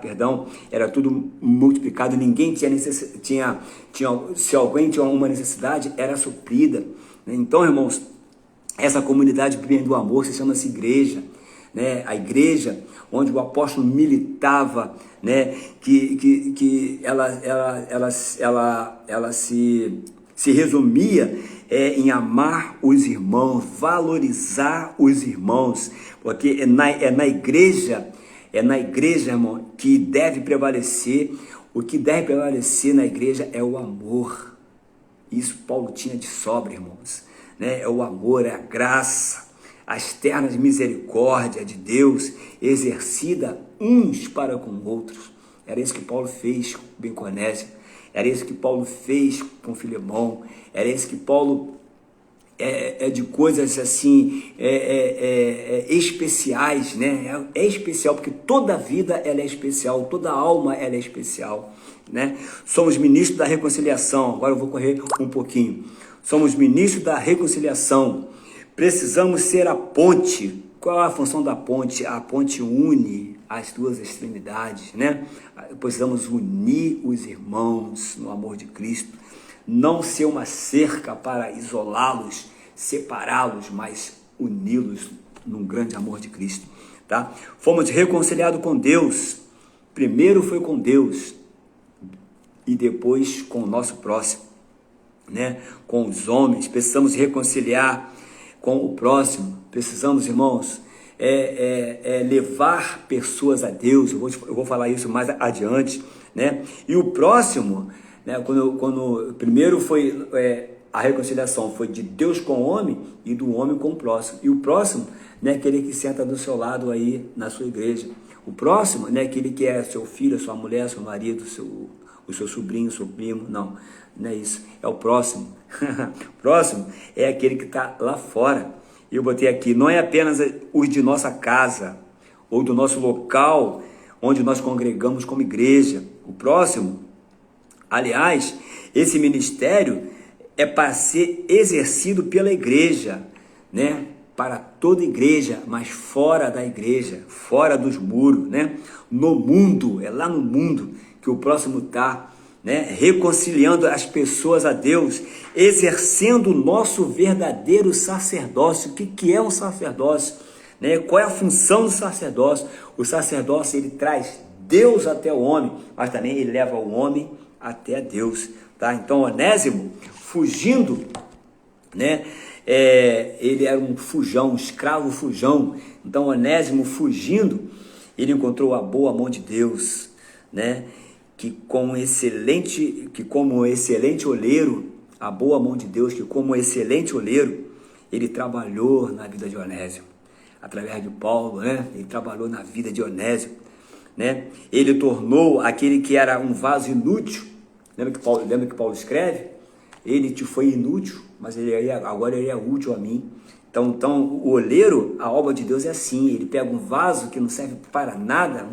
era tudo multiplicado, ninguém tinha se alguém tinha uma necessidade, era suprida, né? Então, irmãos, essa comunidade do amor se chama-se igreja, né? A igreja onde o apóstolo militava, né? Que ela se resumia em amar os irmãos, valorizar os irmãos, porque é na igreja, irmão, que deve prevalecer. O que deve prevalecer na igreja é o amor. Isso Paulo tinha de sobra, irmãos, né? É o amor, é a graça, as ternas misericórdia de Deus exercida uns para com outros. Era isso que Paulo fez com Onésimo, era isso que Paulo fez com Filemão, era isso que Paulo de coisas assim especiais, né? É especial porque toda vida ela é especial, toda alma ela é especial, né? Somos ministros da reconciliação. Agora eu vou correr um pouquinho. Somos ministros da reconciliação. Precisamos ser a ponte. Qual é a função da ponte? A ponte une as duas extremidades, né? Precisamos unir os irmãos no amor de Cristo. Não ser uma cerca para isolá-los, separá-los, mas uni-los num grande amor de Cristo, tá? Fomos reconciliados com Deus. Primeiro foi com Deus e depois com o nosso próximo, né? Com os homens. Precisamos reconciliar com o próximo. Precisamos, irmãos, levar pessoas a Deus. Eu vou falar isso mais adiante, né? E o próximo, né? Quando primeiro foi a reconciliação foi de Deus com o homem e do homem com o próximo. E o próximo, né, aquele que senta do seu lado aí na sua igreja. O próximo, né, aquele que é seu filho, sua mulher, seu marido, o seu sobrinho, seu primo. Não é isso. É o próximo. O próximo é aquele que está lá fora. E eu botei aqui, não é apenas os de nossa casa ou do nosso local onde nós congregamos como igreja. O próximo, aliás, esse ministério é para ser exercido pela igreja, né? Para toda igreja, mas fora da igreja, fora dos muros, né? No mundo, é lá no mundo que o próximo está, né? Reconciliando as pessoas a Deus, exercendo o nosso verdadeiro sacerdócio. O que é um sacerdócio, né? Qual é a função do sacerdócio? O sacerdócio, ele traz Deus até o homem, mas também ele leva o homem até Deus, tá? Então, Onésimo, fugindo, né? Ele era um fujão, um escravo fujão. Então, Onésimo, fugindo, ele encontrou a boa mão de Deus, né? Que como excelente oleiro, a boa mão de Deus, que como excelente oleiro, ele trabalhou na vida de Onésimo, através de Paulo, né? Ele trabalhou na vida de Onésimo, né? Ele tornou aquele que era um vaso inútil. Lembra que Paulo escreve? Ele te foi inútil, mas agora ele é útil a mim. Então o oleiro, a obra de Deus é assim, ele pega um vaso que não serve para nada,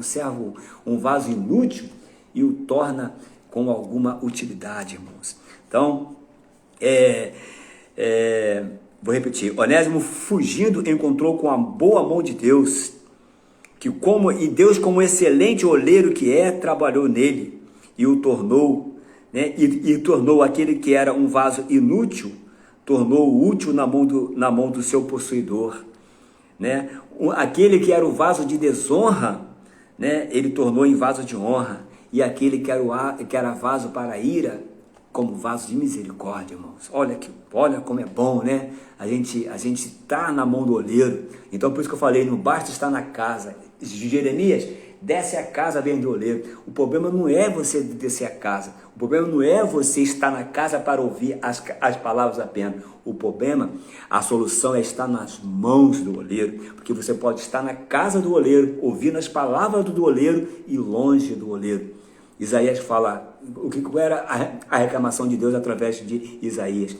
um vaso inútil, e o torna com alguma utilidade, irmãos. Então, vou repetir, Onésimo fugindo encontrou com a boa mão de Deus, e Deus como excelente oleiro que trabalhou nele, e o tornou, né, e tornou aquele que era um vaso inútil, tornou útil na mão do seu possuidor, né? Aquele que era o vaso de desonra, né, ele tornou em vaso de honra, e aquele que era vaso para a ira, como vaso de misericórdia, irmãos. Olha como é bom, né? A gente tá na mão do oleiro. Então, por isso que eu falei, não basta estar na casa. Jeremias, desce a casa bem do oleiro. O problema não é você descer a casa. O problema não é você estar na casa para ouvir as palavras apenas. O problema, a solução é estar nas mãos do oleiro. Porque você pode estar na casa do oleiro, ouvindo as palavras do oleiro e longe do oleiro. Isaías fala, qual era a reclamação de Deus através de Isaías?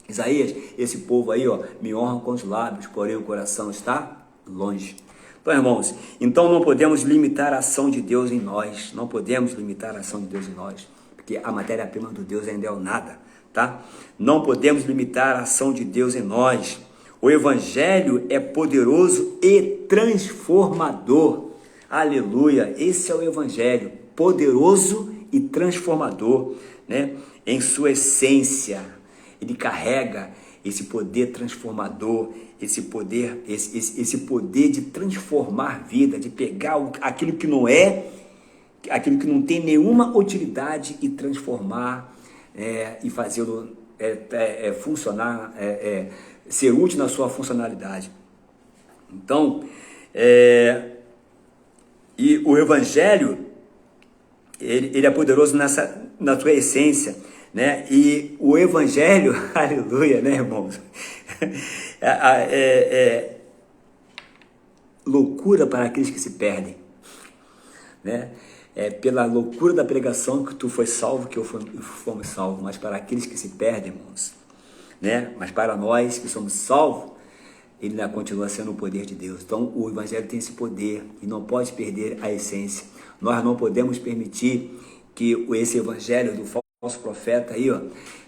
Isaías, esse povo aí, me honra com os lábios, porém o coração está longe. Então, irmãos, não podemos limitar a ação de Deus em nós. Não podemos limitar a ação de Deus em nós, porque a matéria-prima do Deus ainda é o nada, tá? Não podemos limitar a ação de Deus em nós. O Evangelho é poderoso e transformador. Aleluia! Esse é o Evangelho, poderoso e transformador, né? Em sua essência, ele carrega esse poder transformador, esse poder de transformar vida, de pegar aquilo que não é, aquilo que não tem nenhuma utilidade e transformar e fazê-lo funcionar, ser útil na sua funcionalidade. Então, e o Evangelho, ele é poderoso na sua essência, né? E o Evangelho, aleluia, né, irmãos? Loucura para aqueles que se perdem, né? Pela loucura da pregação que tu foi salvo, que eu fomos salvos, mas para aqueles que se perdem, irmãos, né? Mas para nós que somos salvos, ele ainda continua sendo o poder de Deus. Então o Evangelho tem esse poder e não pode perder a essência. Nós não podemos permitir que esse Evangelho do falso profeta aí,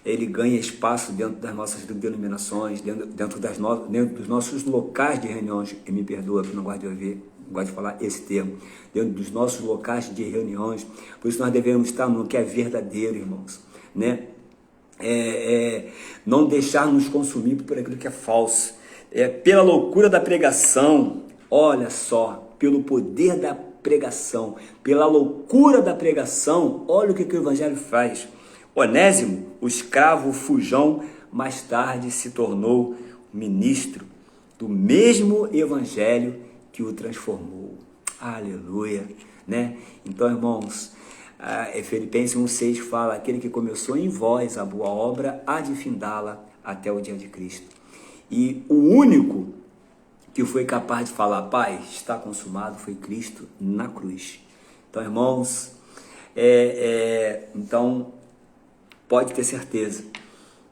ele ganhe espaço dentro das nossas denominações, dentro dos nossos locais de reuniões. E me perdoa que não gosto de ouvir, não gosto de falar esse termo, dentro dos nossos locais de reuniões. Por isso nós devemos estar no que é verdadeiro, irmãos, né? Não deixar nos consumir por aquilo que é falso. Pela loucura da pregação, olha só, pelo poder da pregação, pela loucura da pregação, olha o que o Evangelho faz. Onésimo, o escravo fujão, mais tarde se tornou ministro do mesmo Evangelho que o transformou. Aleluia, né? Então, irmãos, Filipenses 1,6 fala, aquele que começou em vós a boa obra, há de findá-la até o dia de Cristo. E o único que foi capaz de falar, Pai, está consumado, foi Cristo na cruz. Então, irmãos, então, pode ter certeza,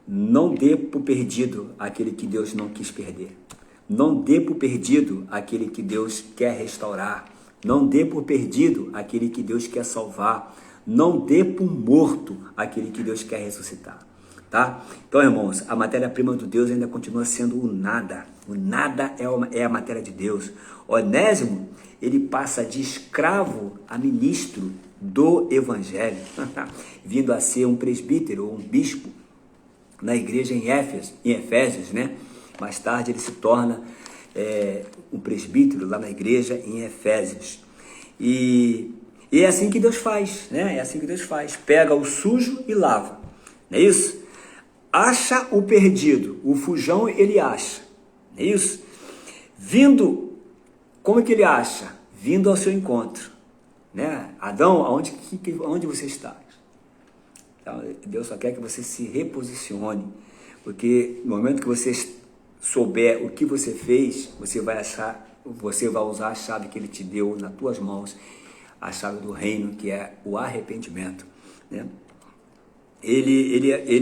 não dê por perdido aquele que Deus não quis perder. Não dê por perdido aquele que Deus quer restaurar. Não dê por perdido aquele que Deus quer salvar. Não dê por morto aquele que Deus quer ressuscitar. Tá? Então, irmãos, a matéria-prima do Deus ainda continua sendo o nada. O nada é a matéria de Deus. Onésimo, ele passa de escravo a ministro do Evangelho, vindo a ser um presbítero ou um bispo na igreja em Efésios, né? Mais tarde ele se torna um presbítero lá na igreja em Efésios. E é assim que Deus faz, né? É assim que Deus faz. Pega o sujo e lava, não é isso? Acha o perdido, o fujão ele acha, não é isso? Como é que ele acha? Vindo ao seu encontro, né? Adão, onde você está? Então, Deus só quer que você se reposicione, porque no momento que você souber o que você fez, você vai usar a chave que ele te deu nas tuas mãos, a chave do reino, que é o arrependimento, né? Ele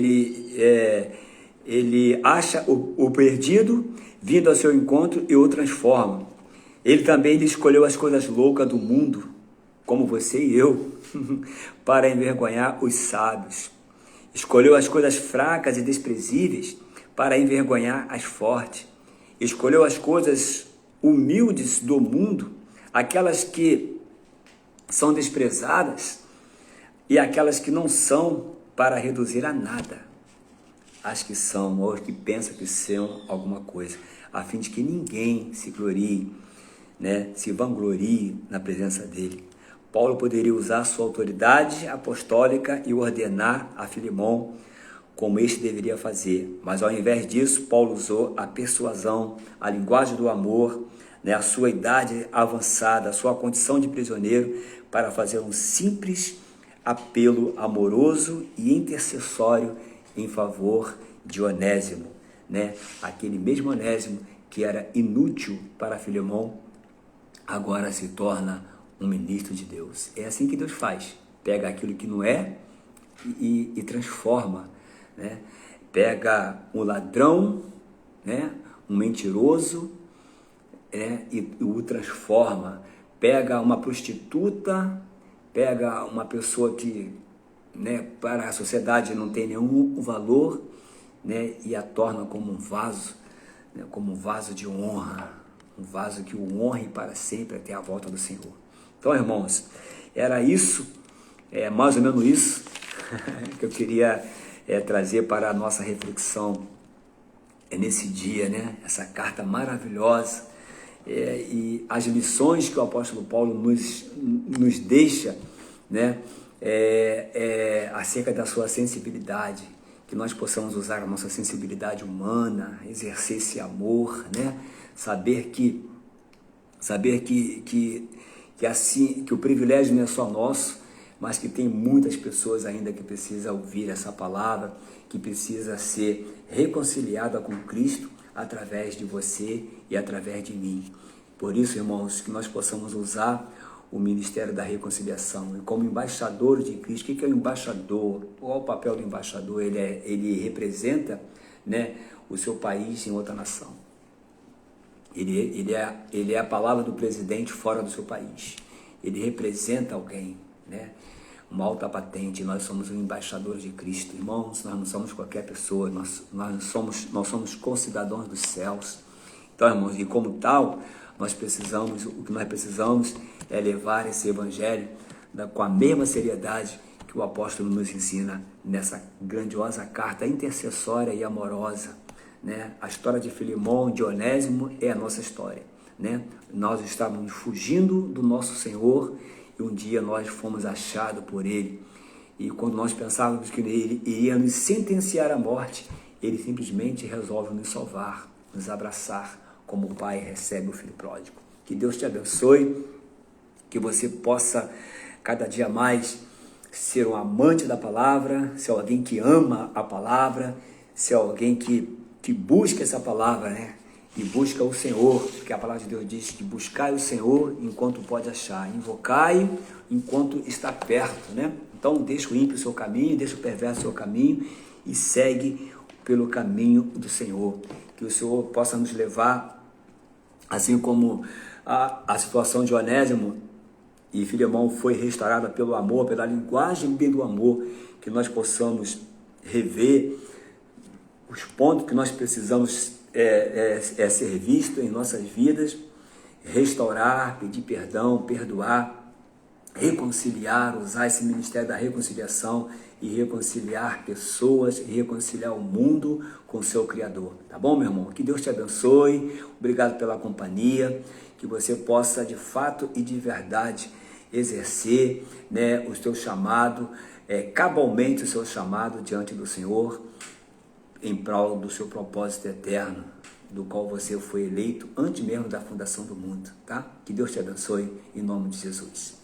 acha o perdido, vindo ao seu encontro e o transforma. Ele também escolheu as coisas loucas do mundo, como você e eu, para envergonhar os sábios. Escolheu as coisas fracas e desprezíveis para envergonhar as fortes. Escolheu as coisas humildes do mundo, aquelas que são desprezadas e aquelas que não são, para reduzir a nada as que são ou que pensam que são alguma coisa, a fim de que ninguém se glorie, né, se vanglorie na presença dele. Paulo poderia usar sua autoridade apostólica e ordenar a Filemão como este deveria fazer. Mas ao invés disso, Paulo usou a persuasão, a linguagem do amor, né, a sua idade avançada, a sua condição de prisioneiro, para fazer um simples apelo amoroso e intercessório em favor de Onésimo, né? Aquele mesmo Onésimo que era inútil para Filemão, agora se torna um ministro de Deus. É assim que Deus faz. Pega aquilo que não é e transforma, né? Pega um ladrão, né? Um mentiroso, e o transforma. Pega uma prostituta, pega uma pessoa que, né, para a sociedade não tem nenhum valor, né, e a torna como um vaso, né, como um vaso de honra, um vaso que o honre para sempre até a volta do Senhor. Então, irmãos, era isso, mais ou menos isso que eu queria trazer para a nossa reflexão nesse dia, né? Essa carta maravilhosa, e as lições que o apóstolo Paulo nos deixa, né? Acerca da sua sensibilidade, que nós possamos usar a nossa sensibilidade humana, exercer esse amor, né? Saber que assim, que o privilégio não é só nosso, mas que tem muitas pessoas ainda que precisam ouvir essa palavra, que precisa ser reconciliada com Cristo através de você e através de mim. Por isso, irmãos, que nós possamos usar o ministério da reconciliação. E como embaixador de Cristo, o que é o embaixador? Qual é o papel do embaixador? Ele representa, né, o seu país em outra nação. Ele é a palavra do presidente fora do seu país. Ele representa alguém, né? Uma alta patente. Nós somos um embaixador de Cristo, irmãos. Nós não somos qualquer pessoa. Nós somos concidadãos dos céus. Então, irmãos, e como tal, o que nós precisamos é levar esse evangelho com a mesma seriedade que o apóstolo nos ensina nessa grandiosa carta intercessória e amorosa, né? A história de Filemão, de Onésimo é a nossa história, né? Nós estávamos fugindo do nosso Senhor e um dia nós fomos achados por Ele. E quando nós pensávamos que Ele iria nos sentenciar à morte, Ele simplesmente resolve nos salvar, nos abraçar, como o Pai recebe o Filho pródigo. Que Deus te abençoe, que você possa cada dia mais ser um amante da palavra, ser alguém que ama a palavra, ser alguém que busca essa palavra, né? E busca o Senhor, porque a palavra de Deus diz que buscai o Senhor enquanto pode achar, invocai enquanto está perto, né? Então deixa o ímpio o seu caminho, deixa o perverso o seu caminho e segue pelo caminho do Senhor. Que o Senhor possa nos levar, assim como a situação de Onésimo e Filemão foi restaurada pelo amor, pela linguagem do amor, que nós possamos rever os pontos que nós precisamos ser visto em nossas vidas, restaurar, pedir perdão, perdoar, reconciliar, usar esse ministério da reconciliação e reconciliar pessoas, e reconciliar o mundo com o seu Criador. Tá bom, meu irmão? Que Deus te abençoe, obrigado pela companhia, que você possa de fato e de verdade exercer, né, o seu chamado, cabalmente o seu chamado diante do Senhor, em prol do seu propósito eterno, do qual você foi eleito antes mesmo da fundação do mundo, tá? Que Deus te abençoe, em nome de Jesus.